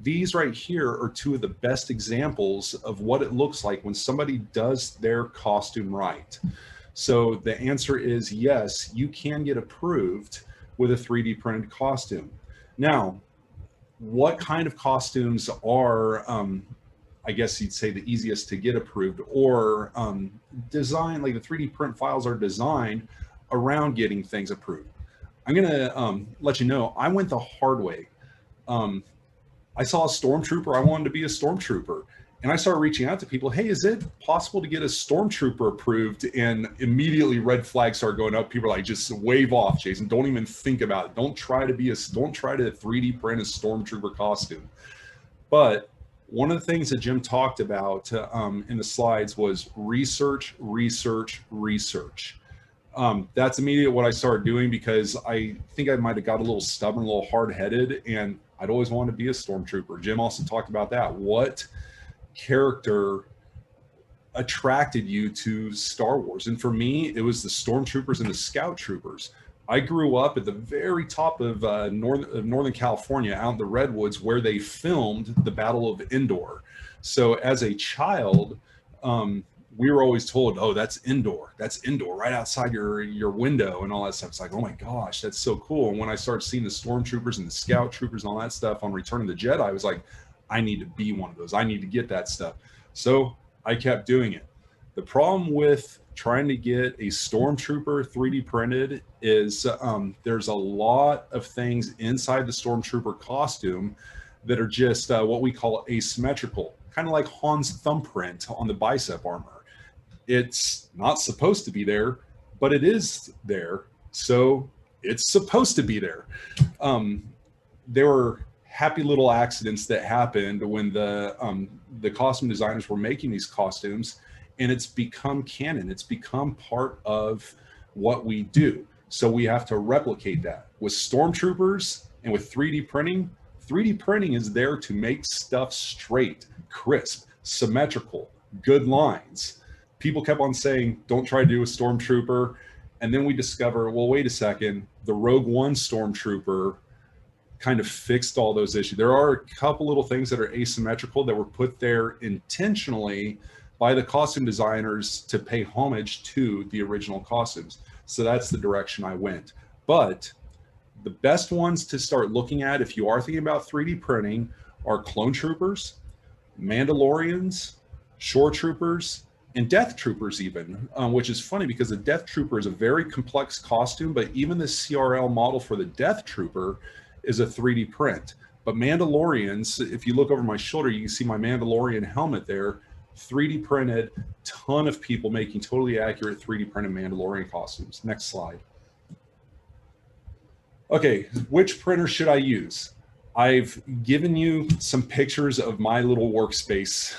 These right here are two of the best examples of what it looks like when somebody does their costume right. So the answer is yes, you can get approved with a 3D printed costume. Now, what kind of costumes are, I guess you'd say, the easiest to get approved, or design, like the 3D print files are designed around getting things approved? I'm gonna let you know, I went the hard way. I saw a stormtrooper, I wanted to be a stormtrooper. And I started reaching out to people, hey, is it possible to get a stormtrooper approved? And immediately red flags started going up. People are like, just wave off, Jason. Don't even think about it. Don't try to 3D print a stormtrooper costume. But one of the things that Jim talked about in the slides was research, research, research. That's immediately what I started doing, because I think I might have got a little stubborn, a little hard-headed, and I'd always wanted to be a stormtrooper. Jim also talked about that. What character attracted you to Star Wars? And for me, it was the stormtroopers and the scout troopers. I grew up at the very top of Northern California, out in the Redwoods, where they filmed the Battle of Endor. So as a child, we were always told, oh, that's Endor right outside your window, and all that stuff. It's like, oh my gosh, that's so cool. And when I started seeing the stormtroopers and the scout troopers and all that stuff on Return of the Jedi, I was like, I need to be one of those. I need to get that stuff. So I kept doing it. The problem with trying to get a stormtrooper 3D printed is there's a lot of things inside the stormtrooper costume that are just what we call asymmetrical, kind of like Han's thumbprint on the bicep armor. It's not supposed to be there, but it is there. So it's supposed to be there. There were happy little accidents that happened when the costume designers were making these costumes, and it's become canon. It's become part of what we do. So we have to replicate that with stormtroopers and with 3D printing. 3D printing is there to make stuff straight, crisp, symmetrical, good lines. People kept on saying, don't try to do a stormtrooper. And then we discover, well, wait a second, the Rogue One stormtrooper kind of fixed all those issues. There are a couple little things that are asymmetrical that were put there intentionally by the costume designers to pay homage to the original costumes. So that's the direction I went. But the best ones to start looking at if you are thinking about 3D printing are clone troopers, Mandalorians, shore troopers, and death troopers even, which is funny because the death trooper is a very complex costume, but even the CRL model for the death trooper is a 3D print. But Mandalorians, if you look over my shoulder, you can see my Mandalorian helmet there, 3D printed, ton of people making totally accurate 3D printed Mandalorian costumes. Next slide. Okay, which printer should I use? I've given you some pictures of my little workspace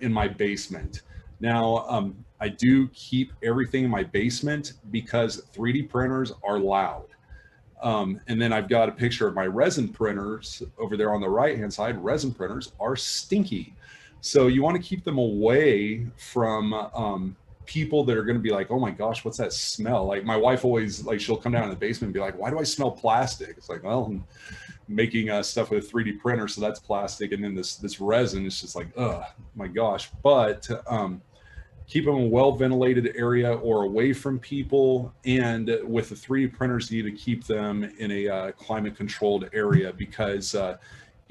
in my basement. Now, I do keep everything in my basement because 3D printers are loud. And then I've got a picture of my resin printers over there on the right-hand side. Resin printers are stinky. So you want to keep them away from people that are going to be like, oh my gosh, what's that smell? Like my wife always, like, she'll come down in the basement and be like, why do I smell plastic? It's like, well, I'm making stuff with a 3D printer, so that's plastic. And then this resin is just like, oh my gosh. But keep them in a well-ventilated area or away from people. And with the 3D printers, you need to keep them in a climate-controlled area, because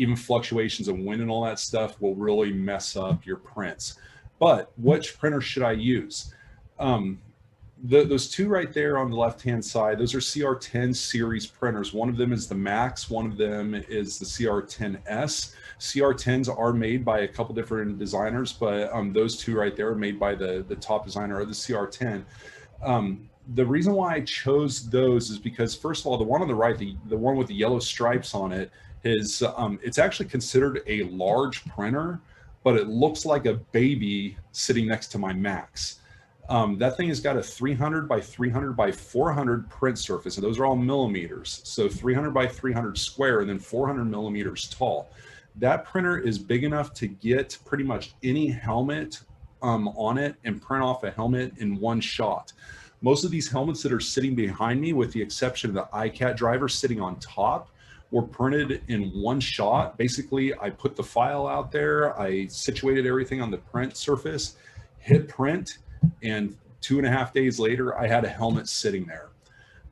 even fluctuations of wind and all that stuff will really mess up your prints. But which printer should I use? Those two right there on the left-hand side, those are CR10 series printers. One of them is the Max, one of them is the CR10S. CR10s are made by a couple different designers, but those two right there are made by the top designer of the CR10. The reason why I chose those is because, first of all, the one on the right, the one with the yellow stripes on it, is it's actually considered a large printer, but it looks like a baby sitting next to my Max. That thing has got a 300 by 300 by 400 print surface, and those are all millimeters. So 300 by 300 square, and then 400 millimeters tall. That printer is big enough to get pretty much any helmet on it and print off a helmet in one shot. Most of these helmets that are sitting behind me, with the exception of the iCat driver sitting on top, were printed in one shot. Basically, I put the file out there, I situated everything on the print surface, hit print, and 2.5 days later, I had a helmet sitting there.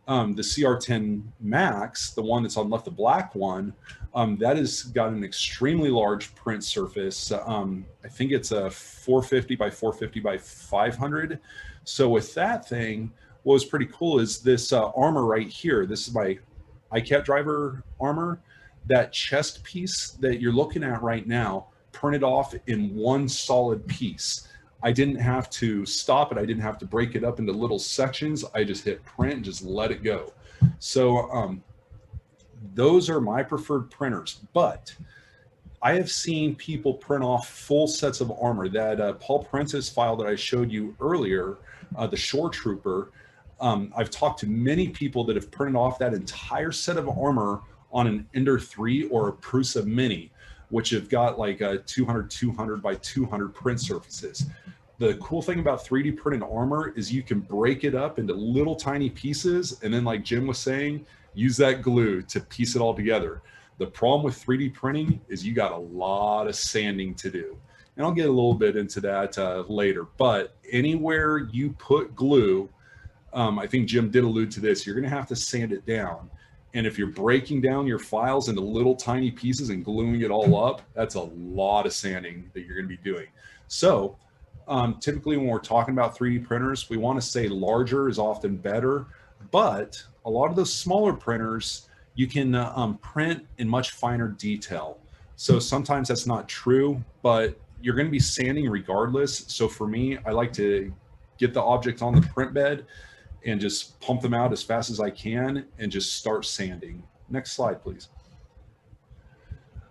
The CR10 Max, the one that's on left, the black one, that has got an extremely large print surface. I think it's a 450 by 450 by 500. So with that thing, what was pretty cool is this armor right here. This is my iCat driver armor. That chest piece that you're looking at right now, printed off in one solid piece. I didn't have to stop it. I didn't have to break it up into little sections. I just hit print and just let it go. So those are my preferred printers, but I have seen people print off full sets of armor. That Paul Prentice file that I showed you earlier, the Shore Trooper, I've talked to many people that have printed off that entire set of armor on an Ender 3 or a Prusa Mini, which have got like a 200 by 200 print surfaces. The cool thing about 3D printed armor is you can break it up into little tiny pieces, and then, like Jim was saying, use that glue to piece it all together. The problem with 3D printing is you got a lot of sanding to do. And I'll get a little bit into that later, but anywhere you put glue, I think Jim did allude to this, you're gonna have to sand it down. And if you're breaking down your files into little tiny pieces and gluing it all up, that's a lot of sanding that you're gonna be doing. So typically when we're talking about 3D printers, we wanna say larger is often better, but a lot of those smaller printers, you can print in much finer detail. So sometimes that's not true, but you're gonna be sanding regardless. So for me, I like to get the objects on the print bed and just pump them out as fast as I can and just start sanding. Next slide, please.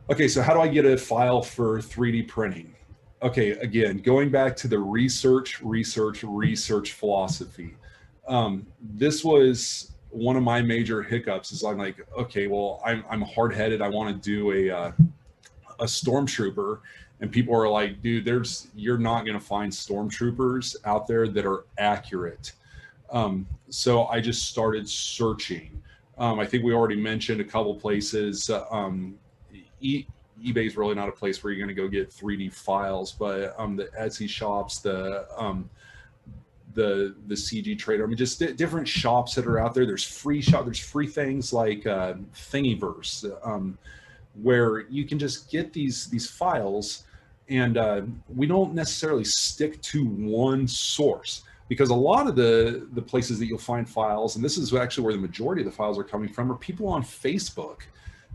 Okay, so how do I get a file for 3D printing? Okay, again, going back to the research philosophy. This was one of my major hiccups. Is I'm like, okay, well, I'm hard-headed. I want to do a stormtrooper, and people are like, dude, you're not going to find stormtroopers out there that are accurate. So I just started searching. I think we already mentioned a couple places. eBay is really not a place where you're going to go get 3D files, but the Etsy shops, the CG Trader, I mean, just different shops that are out there. There's free things like Thingiverse, where you can just get these files, and we don't necessarily stick to one source, because a lot of the places that you'll find files, and this is actually where the majority of the files are coming from, are people on Facebook.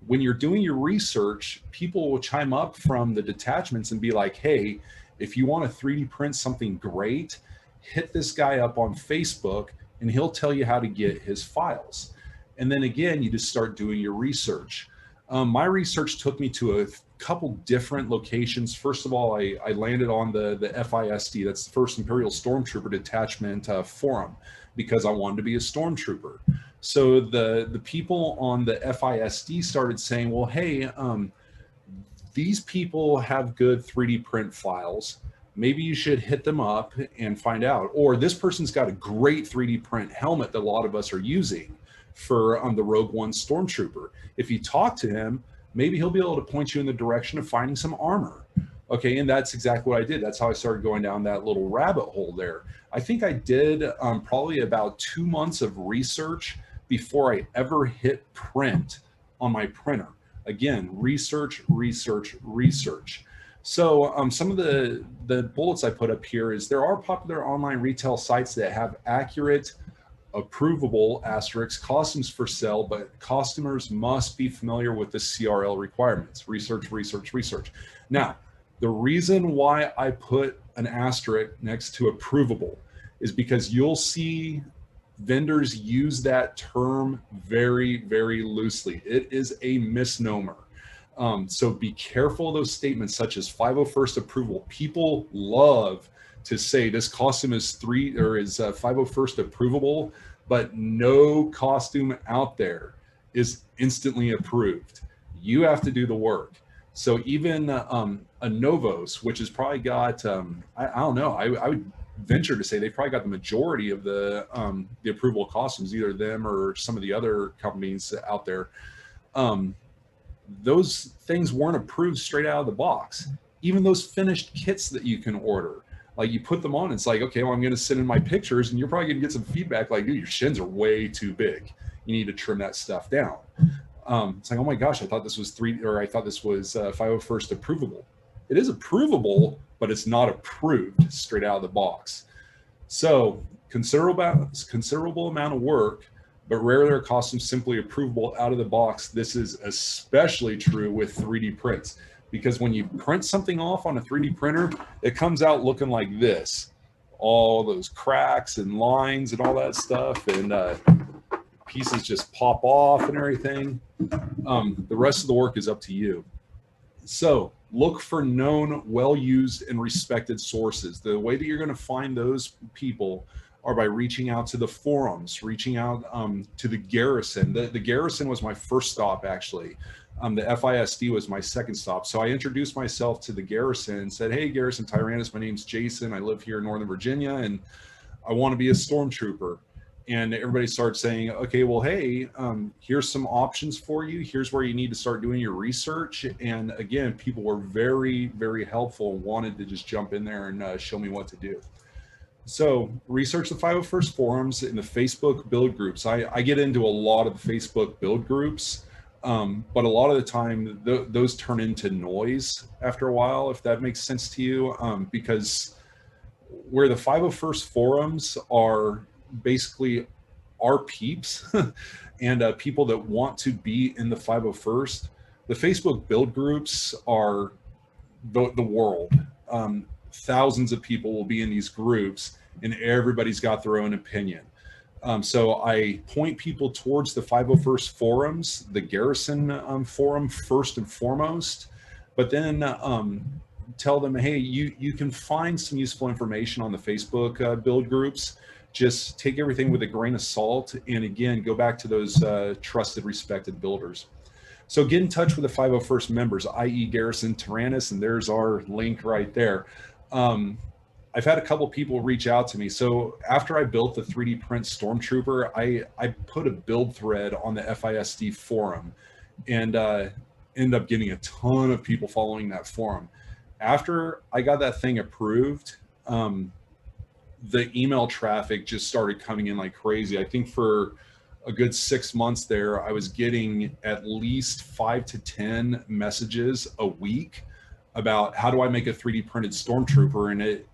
When you're doing your research, people will chime up from the detachments and be like, hey, if you want to 3D print something great, hit this guy up on Facebook and he'll tell you how to get his files. And then again, you just start doing your research. My research took me to a couple different locations. First of all, I landed on the FISD, that's the First Imperial Stormtrooper Detachment forum, because I wanted to be a stormtrooper. So the people on the FISD started saying, well, hey, these people have good 3D print files. Maybe you should hit them up and find out. Or this person's got a great 3D print helmet that a lot of us are using for the Rogue One Stormtrooper. If you talk to him, maybe he'll be able to point you in the direction of finding some armor. Okay, and that's exactly what I did. That's how I started going down that little rabbit hole there. I think I did probably about 2 months of research before I ever hit print on my printer. Again, research. So some of the bullets I put up here is there are popular online retail sites that have accurate, approvable asterisk costumes for sale, but customers must be familiar with the CRL requirements. Research. Now, the reason why I put an asterisk next to approvable is because you'll see Vendors use that term very, very loosely. It is a misnomer. So be careful of those statements such as 501st approval. People love to say this costume is 501st approvable, but no costume out there is instantly approved. You have to do the work. So even a Novos, which has probably got, I don't know, I would venture to say they've probably got the majority of the approval costumes, either them or some of the other companies out there. Those things weren't approved straight out of the box. Even those finished kits that you can order, like you put them on, it's like, okay, well, I'm going to send in my pictures and you're probably going to get some feedback like, dude, your shins are way too big. You need to trim that stuff down. It's like, oh my gosh, I thought this was 501st approvable. It is approvable, but it's not approved straight out of the box. So considerable amount of work, but rarely are costumes simply approvable out of the box. This is especially true with 3D prints, because when you print something off on a 3D printer, it comes out looking like this, all those cracks and lines and all that stuff, and pieces just pop off and everything. The rest of the work is up to you. So look for known, well-used, and respected sources. The way that you're going to find those people are by reaching out to the forums, reaching out to the Garrison. The Garrison was my first stop, actually. The FISD was my second stop. So I introduced myself to the Garrison and said, hey, Garrison Tyranus, my name's Jason. I live here in Northern Virginia, and I want to be a Stormtrooper. And everybody started saying, okay, well, hey, here's some options for you. Here's where you need to start doing your research. And again, people were very, very helpful and wanted to just jump in there and show me what to do. So research the 501st forums and the Facebook build groups. I get into a lot of the Facebook build groups, but a lot of the time those turn into noise after a while, if that makes sense to you, because where the 501st forums are basically our peeps and people that want to be in the 501st, the Facebook build groups are the world. Thousands of people will be in these groups and everybody's got their own opinion. So I point people towards the 501st forums, the Garrison forum first and foremost, but then tell them, hey, you can find some useful information on the Facebook build groups. Just take everything with a grain of salt. And again, go back to those trusted, respected builders. So get in touch with the 501st members, i.e. Garrison Tyranus, and there's our link right there. I've had a couple people reach out to me. So after I built the 3D print Stormtrooper, I put a build thread on the FISD forum and ended up getting a ton of people following that forum. After I got that thing approved, the email traffic just started coming in like crazy. I think for a good 6 months there, I was getting at least 5 to 10 messages a week about how do I make a 3D printed Stormtrooper. And it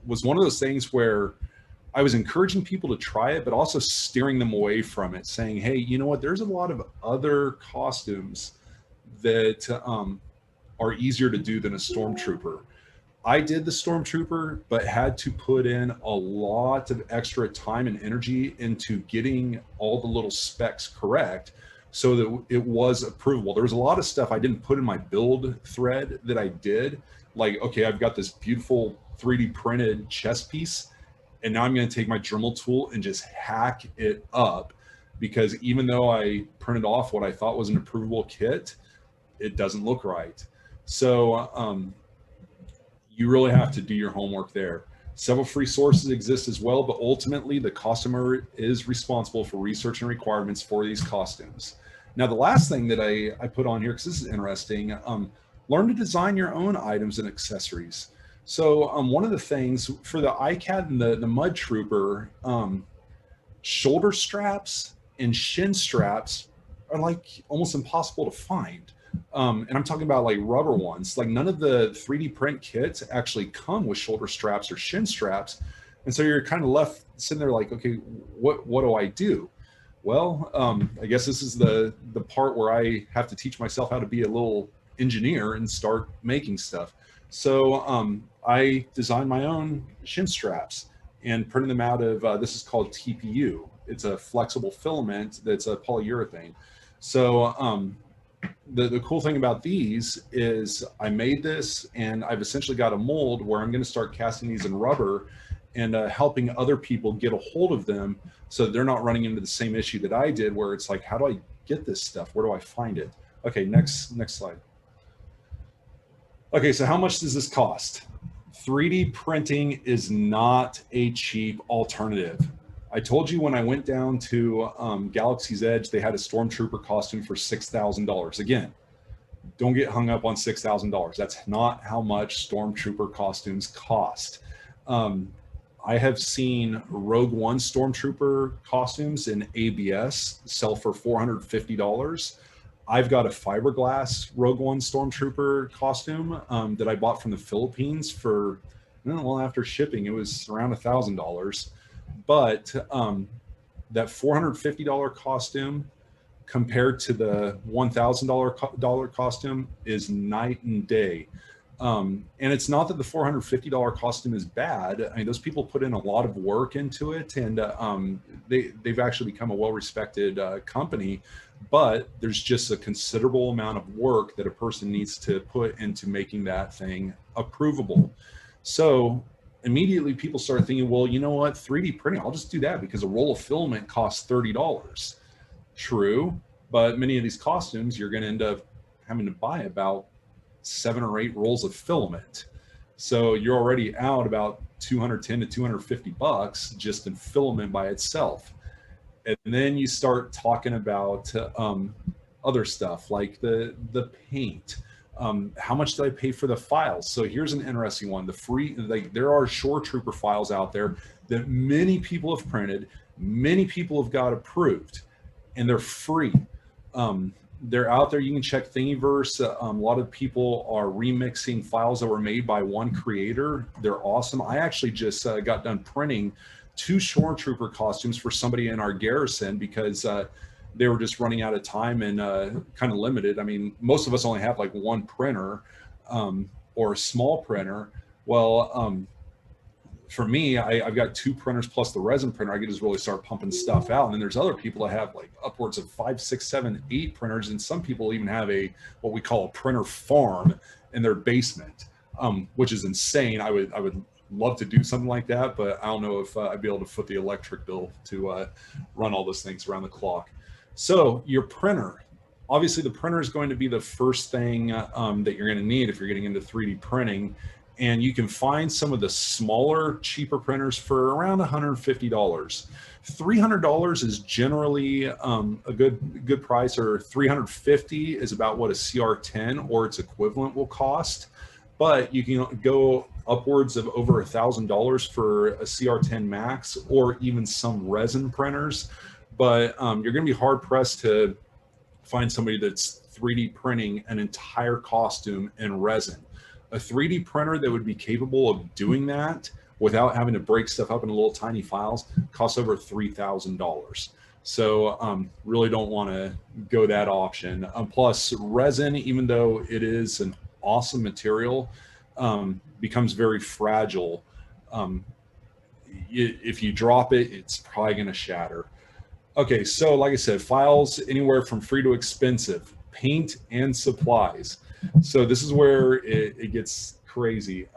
was one of those things where I was encouraging people to try it, but also steering them away from it, saying, hey, you know what, there's a lot of other costumes that are easier to do than a Stormtrooper. I did the Stormtrooper, but had to put in a lot of extra time and energy into getting all the little specs correct so that it was approvable. There was a lot of stuff I didn't put in my build thread that I did. Like, okay, I've got this beautiful 3D printed chest piece, and now I'm going to take my Dremel tool and just hack it up, because even though I printed off what I thought was an approvable kit, it doesn't look right. So you really have to do your homework there. Several free sources exist as well, but ultimately the customer is responsible for research and requirements for these costumes. Now, the last thing that I put on here, because this is interesting, learn to design your own items and accessories. So one of the things for the ICAT and the Mud Trooper, shoulder straps and shin straps are like almost impossible to find. And I'm talking about like rubber ones. Like none of the 3D print kits actually come with shoulder straps or shin straps. And so you're kind of left sitting there like, okay, what do I do? Well, I guess this is the part where I have to teach myself how to be a little engineer and start making stuff. So I designed my own shin straps and printed them out of, this is called TPU. it's a flexible filament that's a polyurethane. So the cool thing about these is I made this, and I've essentially got a mold where I'm going to start casting these in rubber and helping other people get a hold of them so they're not running into the same issue that I did, where it's like, how do I get this stuff? Where do I find it? Okay, next slide. Okay, so how much does this cost? 3D printing is not a cheap alternative. I told you when I went down to Galaxy's Edge, they had a Stormtrooper costume for $6,000. Again, don't get hung up on $6,000. That's not how much Stormtrooper costumes cost. I have seen Rogue One Stormtrooper costumes in ABS sell for $450. I've got a fiberglass Rogue One Stormtrooper costume that I bought from the Philippines for, well, after shipping, it was around $1,000. But that $450 costume compared to the $1,000 costume is night and day. And it's not that the $450 costume is bad. I mean, those people put in a lot of work into it, and they've actually become a well-respected company. But there's just a considerable amount of work that a person needs to put into making that thing approvable. So immediately people start thinking, well, you know what, 3D printing, I'll just do that because a roll of filament costs $30. True, but many of these costumes, you're going to end up having to buy about 7 or 8 rolls of filament. So you're already out about $210 to $250 just in filament by itself. And then you start talking about other stuff like the paint. How much did I pay for the files? So here's an interesting one. The free, like, there are Shore Trooper files out there that many people have printed, many people have got approved, and they're free. They're out there. You can check Thingiverse. A lot of people are remixing files that were made by one creator. They're awesome. I actually just got done printing 2 Shore Trooper costumes for somebody in our garrison because they were just running out of time and kind of limited. I mean, most of us only have like one printer or a small printer. Well, for me, I've got 2 printers plus the resin printer. I can just really start pumping stuff out. And then there's other people that have like upwards of 5, 6, 7, 8 printers. And some people even have what we call a printer farm in their basement, which is insane. I would love to do something like that, but I don't know if I'd be able to foot the electric bill to run all those things around the clock. So your printer, obviously the printer is going to be the first thing that you're going to need if you're getting into 3D printing. And you can find some of the smaller, cheaper printers for around $150. $300 is generally a good price, or $350 is about what a CR10 or its equivalent will cost. But you can go upwards of over $1,000 for a CR10 Max or even some resin printers. But you're going to be hard pressed to find somebody that's 3D printing an entire costume in resin. A 3D printer that would be capable of doing that without having to break stuff up into little tiny files costs over $3,000. So really don't want to go that option. Plus resin, even though it is an awesome material, becomes very fragile. If you drop it, it's probably going to shatter. Okay, so like I said, files anywhere from free to expensive, paint and supplies. So this is where it gets crazy.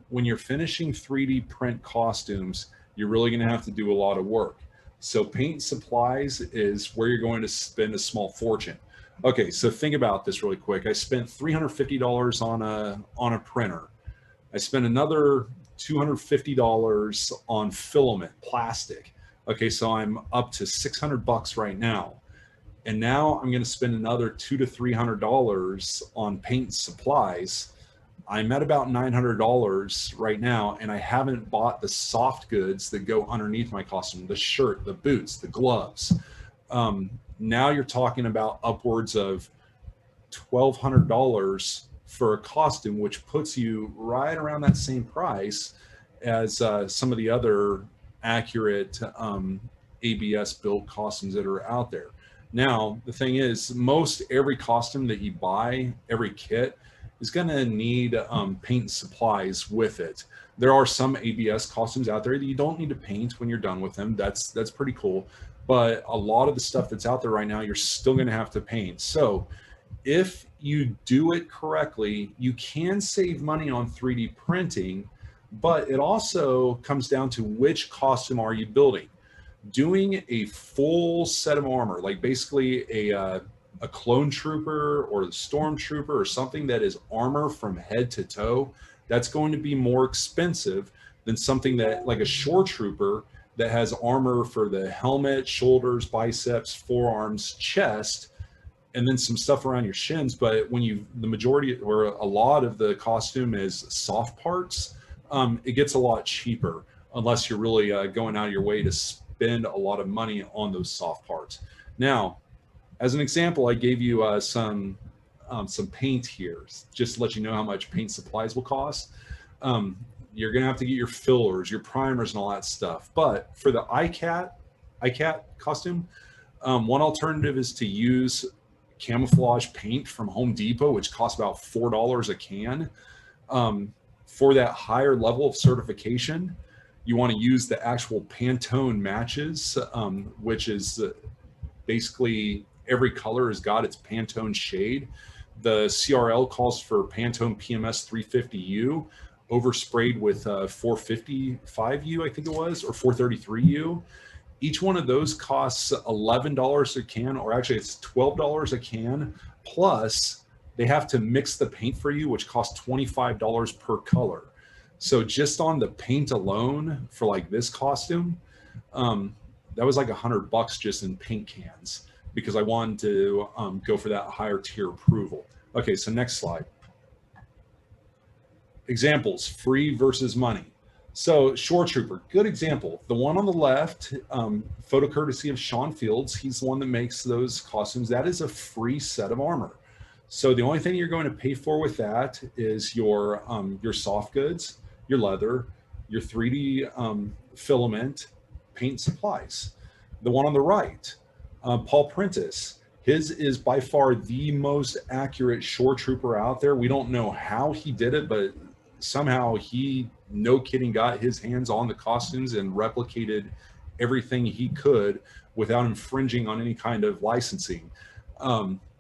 When you're finishing 3D print costumes, you're really going to have to do a lot of work. So paint supplies is where you're going to spend a small fortune. Okay, so think about this really quick. I spent $350 on a printer. I spent another $250 on filament, plastic. Okay, so I'm up to $600 right now. And now I'm going to spend another $200 to $300 on paint supplies. I'm at about $900 right now, and I haven't bought the soft goods that go underneath my costume, the shirt, the boots, the gloves. Now you're talking about upwards of $1,200 for a costume, which puts you right around that same price as some of the other accurate ABS built costumes that are out there. Now, the thing is, most every costume that you buy, every kit, is going to need paint supplies with it. There are some ABS costumes out there that you don't need to paint when you're done with them. That's pretty cool. but a lot of the stuff that's out there right now, you're still going to have to paint. So if you do it correctly, you can save money on 3D printing, but it also comes down to which costume are you building. Doing a full set of armor, like basically a clone trooper or the stormtrooper or something that is armor from head to toe, that's going to be more expensive than something that like a shore trooper that has armor for the helmet, shoulders, biceps, forearms, chest, and then some stuff around your shins. But when the majority or a lot of the costume is soft parts, it gets a lot cheaper unless you're really going out of your way to spend a lot of money on those soft parts. Now, as an example, I gave you some paint here, just to let you know how much paint supplies will cost. You're gonna have to get your fillers, your primers, and all that stuff. But for the ICAT costume, one alternative is to use camouflage paint from Home Depot, which costs about $4 a can. For that higher level of certification, you want to use the actual Pantone matches, which is basically every color has got its Pantone shade. The CRL calls for Pantone PMS 350U oversprayed with 455U, I think it was, or 433U. Each one of those costs $11 a can, or actually it's $12 a can, plus they have to mix the paint for you, which costs $25 per color. So just on the paint alone for like this costume, that was like $100 just in paint cans, because I wanted to go for that higher tier approval. Okay, so next slide. Examples, free versus money. So Shore Trooper, good example. The one on the left, photo courtesy of Sean Fields, he's the one that makes those costumes. That is a free set of armor. So the only thing you're going to pay for with that is your soft goods, your leather, your 3D filament, paint supplies. The one on the right, Paul Prentice, his is by far the most accurate Shore Trooper out there. We don't know how he did it, but somehow he, no kidding, got his hands on the costumes and replicated everything he could without infringing on any kind of licensing.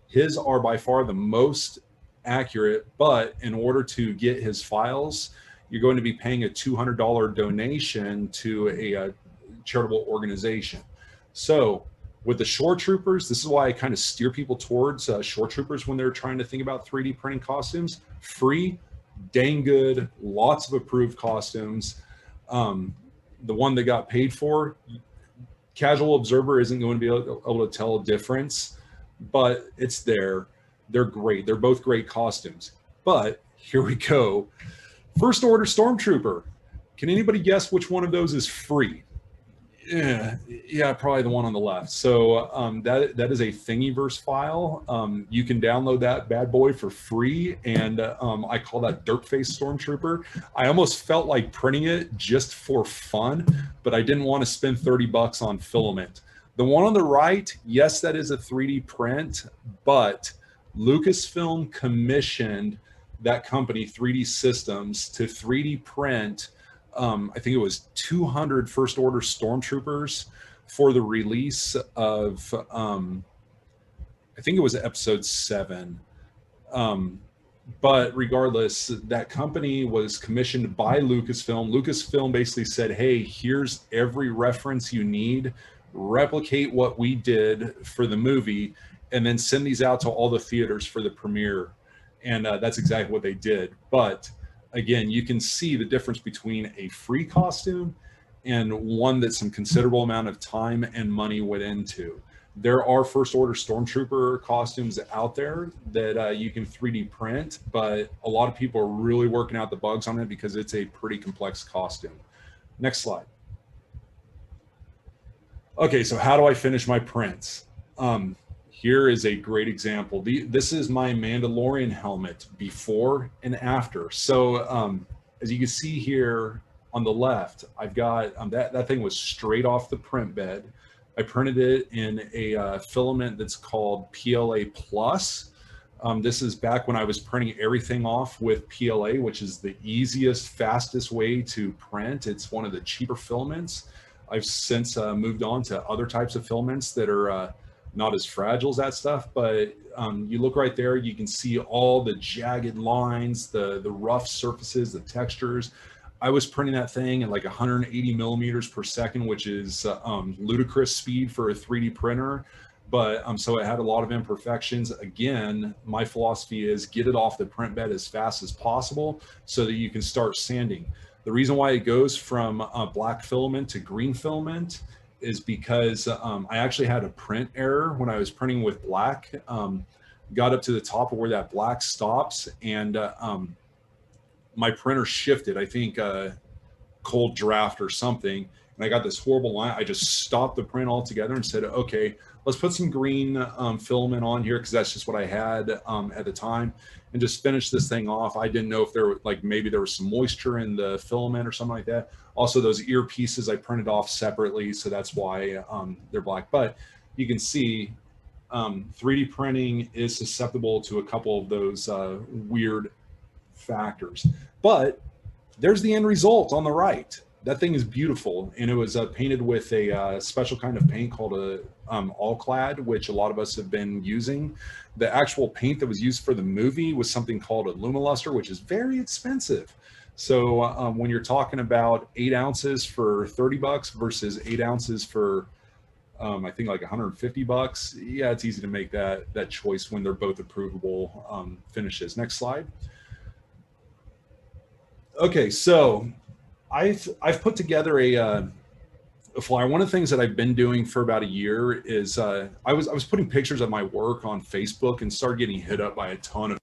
His are by far the most accurate, but in order to get his files, you're going to be paying a $200 donation to a charitable organization. So with the Shore Troopers, this is why I kind of steer people towards Shore Troopers when they're trying to think about 3D printing costumes. Free, dang good, lots of approved costumes. The one that got paid for, casual observer isn't going to be able to tell a difference, but it's there. They're great. They're both great costumes. But here we go. First Order Stormtrooper. Can anybody guess which one of those is free? Yeah, probably the one on the left. So that is a Thingiverse file. You can download that bad boy for free, and I call that Dirtface Stormtrooper. I almost felt like printing it just for fun, but I didn't want to spend $30 on filament. The one on the right, yes, that is a 3D print, but Lucasfilm commissioned that company, 3D Systems, to 3D print I think it was 200 First Order Stormtroopers for the release of, I think it was episode 7. But regardless, that company was commissioned by Lucasfilm. Lucasfilm basically said, hey, here's every reference you need, replicate what we did for the movie, and then send these out to all the theaters for the premiere. And that's exactly what they did. But again, you can see the difference between a free costume and one that some considerable amount of time and money went into. There are First Order Stormtrooper costumes out there that you can 3D print, but a lot of people are really working out the bugs on it because it's a pretty complex costume. Next slide. Okay, so how do I finish my prints? Here is a great example. This is my Mandalorian helmet before and after. So as you can see here on the left, I've got that thing was straight off the print bed. I printed it in a filament that's called PLA Plus. This is back when I was printing everything off with PLA, which is the easiest, fastest way to print. It's one of the cheaper filaments. I've since moved on to other types of filaments that are not as fragile as that stuff, but you look right there, you can see all the jagged lines, the rough surfaces, the textures. I was printing that thing at like 180 millimeters per second, which is ludicrous speed for a 3D printer. But so it had a lot of imperfections. Again, my philosophy is get it off the print bed as fast as possible so that you can start sanding. The reason why it goes from black filament to green filament is because I actually had a print error when I was printing with black. Got up to the top of where that black stops, and my printer shifted, I think cold draft or something, and I got this horrible line. I just stopped the print altogether and said, okay, let's put some green filament on here, because that's just what I had at the time, and just finish this thing off. I didn't know if there were, like, maybe there was some moisture in the filament or something like that. Also, those earpieces I printed off separately, so that's why they're black. But you can see 3D printing is susceptible to a couple of those weird factors. But there's the end result on the right. That thing is beautiful, and it was painted with a special kind of paint called a all-clad, which a lot of us have been using. The actual paint that was used for the movie was something called a Lumiluster, which is very expensive. So when you're talking about 8 ounces for $30 versus 8 ounces for I think like $150, yeah, it's easy to make that choice when they're both approvable finishes. Next slide. Okay, so I've put together a flyer. One of the things that I've been doing for about a year is I was putting pictures of my work on Facebook and started getting hit up by a ton of,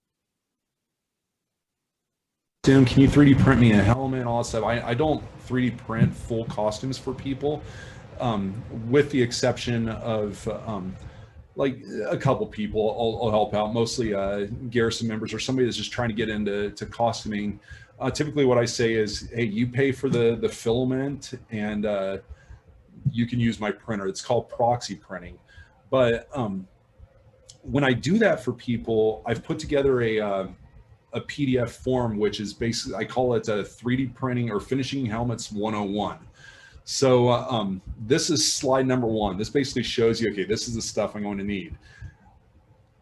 can you 3D print me a helmet and all that stuff. I don't 3D print full costumes for people, with the exception of like a couple people I'll help out, mostly Garrison members or somebody that's just trying to get into costuming. Typically what I say is, hey, you pay for the filament and you can use my printer. It's called proxy printing. But when I do that for people, I've put together a PDF form, which is basically, I call it a 3D printing or finishing helmets 101. So this is slide number 1. This basically shows you, okay, this is the stuff I'm going to need.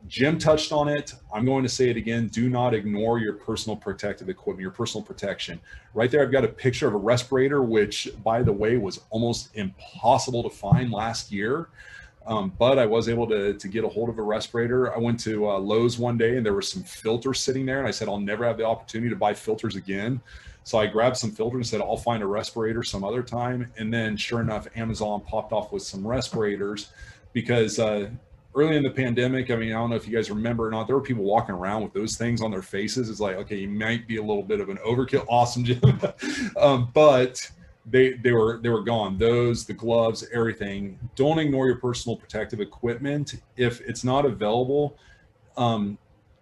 Jim touched on it. I'm going to say it again. Do not ignore your personal protective equipment, your personal protection. Right there, I've got a picture of a respirator, which, by the way, was almost impossible to find last year. But I was able to get a hold of a respirator. I went to Lowe's one day and there were some filters sitting there. And I said, I'll never have the opportunity to buy filters again. So I grabbed some filters and said, I'll find a respirator some other time. And then sure enough, Amazon popped off with some respirators because early in the pandemic, I mean, I don't know if you guys remember or not, there were people walking around with those things on their faces. It's like, okay, you might be a little bit of an overkill. Awesome, Jim. But they were gone. Those, the gloves, everything. Don't ignore your personal protective equipment. If it's not available,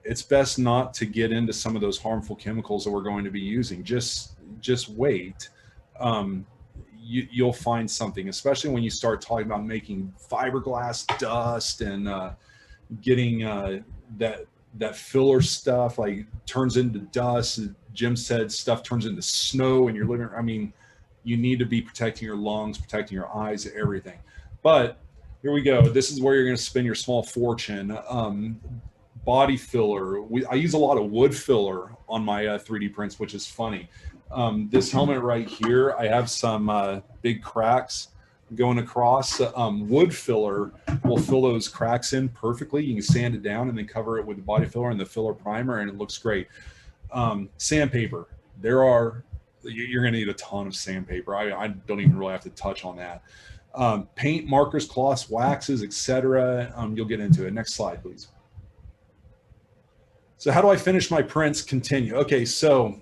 it's best not to get into some of those harmful chemicals that we're going to be using. Just wait. You'll find something, especially when you start talking about making fiberglass dust and getting that filler stuff like turns into dust. Jim said stuff turns into snow in your living room. I mean, you need to be protecting your lungs, protecting your eyes, everything. But here we go. This is where you're going to spend your small fortune. Body filler. I use a lot of wood filler on my 3D prints, which is funny. This helmet right here, I have some big cracks going across. Wood filler will fill those cracks in perfectly. You can sand it down and then cover it with the body filler and the filler primer, and it looks great. Sandpaper. You're going to need a ton of sandpaper. I don't even really have to touch on that. Paint, markers, cloths, waxes, etc. You'll get into it. Next slide, please. So how do I finish my prints? Continue. Okay, so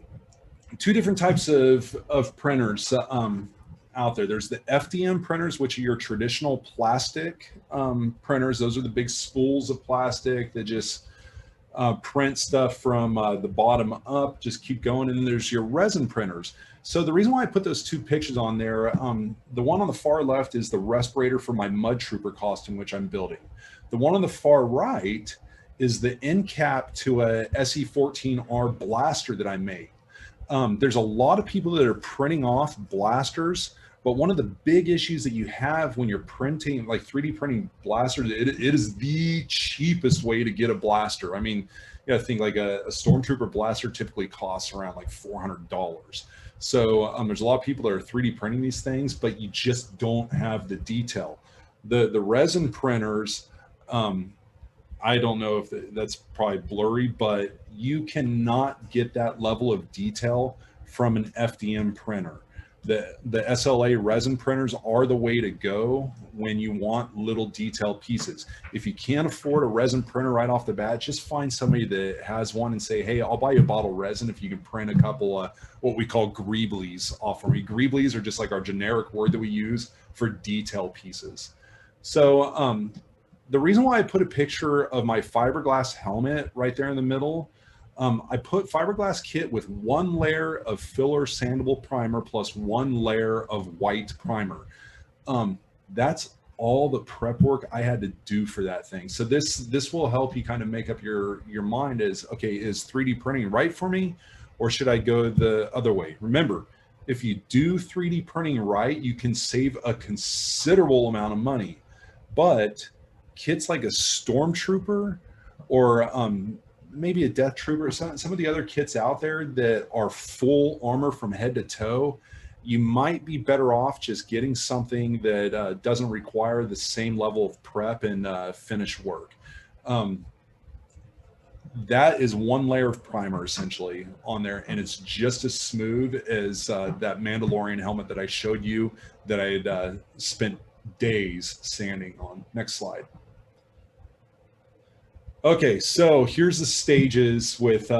2 different types of printers out there. There's the FDM printers, which are your traditional plastic printers. Those are the big spools of plastic that just print stuff from the bottom up, just keep going. And then there's your resin printers. So the reason why I put those 2 pictures on there, the one on the far left is the respirator for my Mud Trooper costume, which I'm building. The one on the far right is the end cap to a SE14R blaster that I made. There's a lot of people that are printing off blasters But one of the big issues that you have when you're printing, like 3D printing blasters, it is the cheapest way to get a blaster. I mean, you gotta think like a Stormtrooper blaster typically costs around like $400. So there's a lot of people that are 3D printing these things, but you just don't have the detail. The resin printers, I don't know if that's probably blurry, but you cannot get that level of detail from an FDM printer. The SLA resin printers are the way to go when you want little detailed pieces. If you can't afford a resin printer right off the bat, just find somebody that has one and say, hey, I'll buy you a bottle of resin if you can print a couple of what we call greeblies off of me. Greeblies are just like our generic word that we use for detail pieces. So the reason why I put a picture of my fiberglass helmet right there in the middle, I put fiberglass kit with 1 layer of filler sandable primer plus 1 layer of white primer. That's all the prep work I had to do for that thing. So this will help you kind of make up your mind as, okay, is 3D printing right for me, or should I go the other way? Remember, if you do 3D printing right, you can save a considerable amount of money. But kits like a Stormtrooper or maybe a Death Trooper, some of the other kits out there that are full armor from head to toe, you might be better off just getting something that doesn't require the same level of prep and finish work. That is 1 layer of primer essentially on there, and it's just as smooth as that Mandalorian helmet that I showed you that I had spent days sanding on. Next slide. Okay, so here's the stages with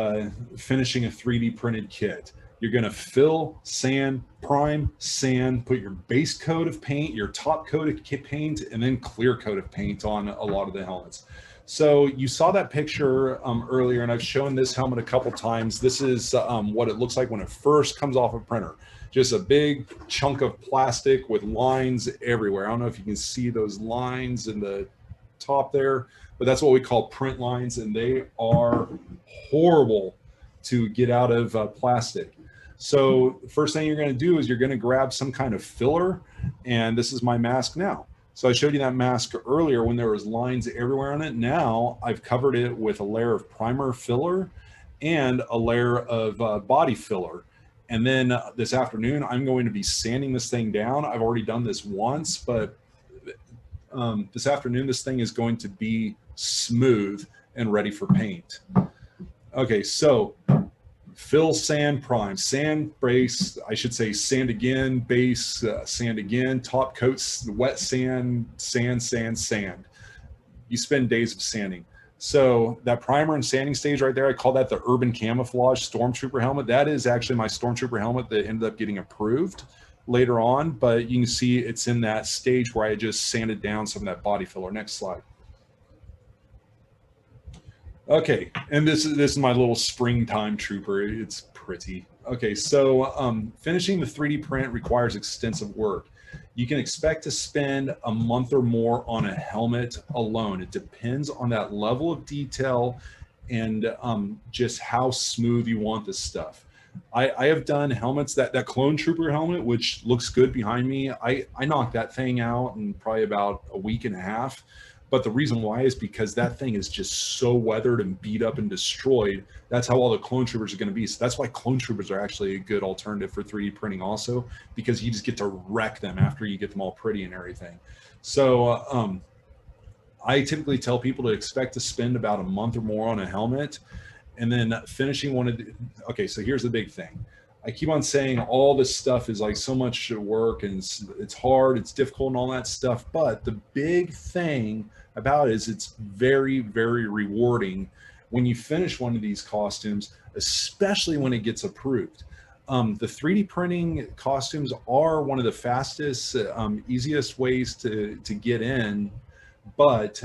finishing a 3D printed kit. You're gonna fill, sand, prime, sand, put your base coat of paint, your top coat of paint, and then clear coat of paint on a lot of the helmets. So you saw that picture earlier, and I've shown this helmet a couple times. This is what it looks like when it first comes off a printer. Just a big chunk of plastic with lines everywhere. I don't know if you can see those lines in the top there, but that's what we call print lines, and they are horrible to get out of plastic. So the first thing you're going to do is you're going to grab some kind of filler, and this is my mask now. So I showed you that mask earlier when there was lines everywhere on it. Now I've covered it with a layer of primer filler and a layer of body filler. And then this afternoon, I'm going to be sanding this thing down. I've already done this once, but this afternoon, this thing is going to be smooth and ready for paint. Okay, so fill, sand, prime, sand, base, I should say sand again, base, sand again, top coats, wet sand, sand, sand, sand. You spend days of sanding. So that primer and sanding stage right there, I call that the Urban Camouflage Stormtrooper helmet. That is actually my Stormtrooper helmet that ended up getting approved later on, but you can see it's in that stage where I just sanded down some of that body filler. Next slide. Okay, and this is my little springtime trooper. It's pretty. Okay, so finishing the 3D print requires extensive work. You can expect to spend a month or more on a helmet alone. It depends on that level of detail and just how smooth you want this stuff. I have done helmets, that Clone Trooper helmet, which looks good behind me. I knocked that thing out in probably about a week and a half. But the reason why is because that thing is just so weathered and beat up and destroyed. That's how all the Clone Troopers are going to be. So that's why Clone Troopers are actually a good alternative for 3D printing also, because you just get to wreck them after you get them all pretty and everything. So I typically tell people to expect to spend about a month or more on a helmet, and then finishing one of the, okay, so here's the big thing. I keep on saying all this stuff is like so much work and it's hard, it's difficult and all that stuff. But the big thing about it is it's very, very rewarding when you finish one of these costumes, especially when it gets approved. The 3D printing costumes are one of the fastest, easiest ways to get in, but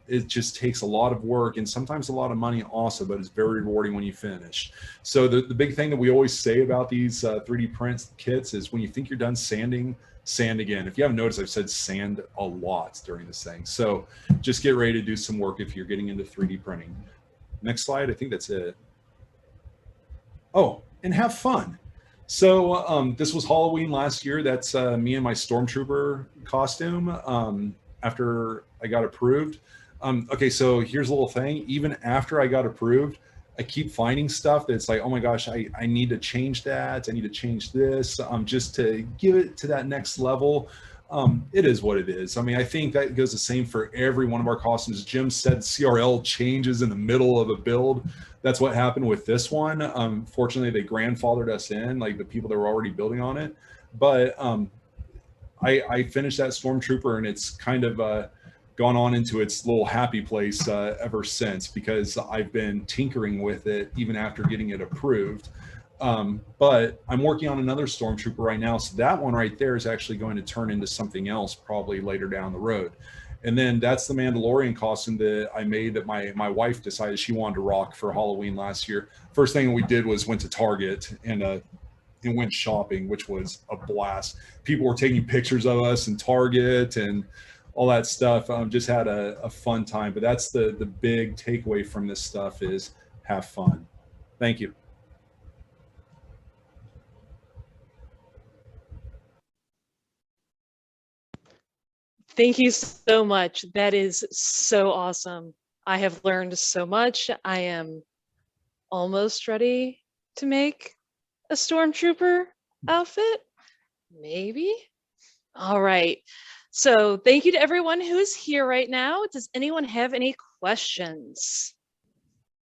it just takes a lot of work and sometimes a lot of money also, but it's very rewarding when you finish. So the big thing that we always say about these 3D print kits is when you think you're done sanding, sand again. If you haven't noticed, I've said sand a lot during this thing. So just get ready to do some work if you're getting into 3D printing. Next slide, I think that's it. Oh, and have fun. So this was Halloween last year. That's me and my Stormtrooper costume after I got approved. Okay, so here's a little thing. Even after I got approved, I keep finding stuff that's like, oh my gosh, I need to change that. I need to change this just to give it to that next level. It is what it is. I mean, I think that goes the same for every one of our costumes. Jim said CRL changes in the middle of a build. That's what happened with this one. Fortunately, they grandfathered us in, like the people that were already building on it. But I finished that Stormtrooper, and it's kind of gone on into its little happy place ever since, because I've been tinkering with it even after getting it approved. But I'm working on another Stormtrooper right now, so that one right there is actually going to turn into something else probably later down the road. And then that's the Mandalorian costume that I made that my wife decided she wanted to rock for Halloween last year. First thing we did was went to Target and went shopping, which was a blast. People were taking pictures of us in Target and all that stuff. Just had a fun time. But that's the big takeaway from this stuff is have fun. Thank you. Thank you so much. That is so awesome. I have learned so much. I am almost ready to make a Stormtrooper outfit. Maybe. All right. So thank you to everyone who is here right now. Does anyone have any questions?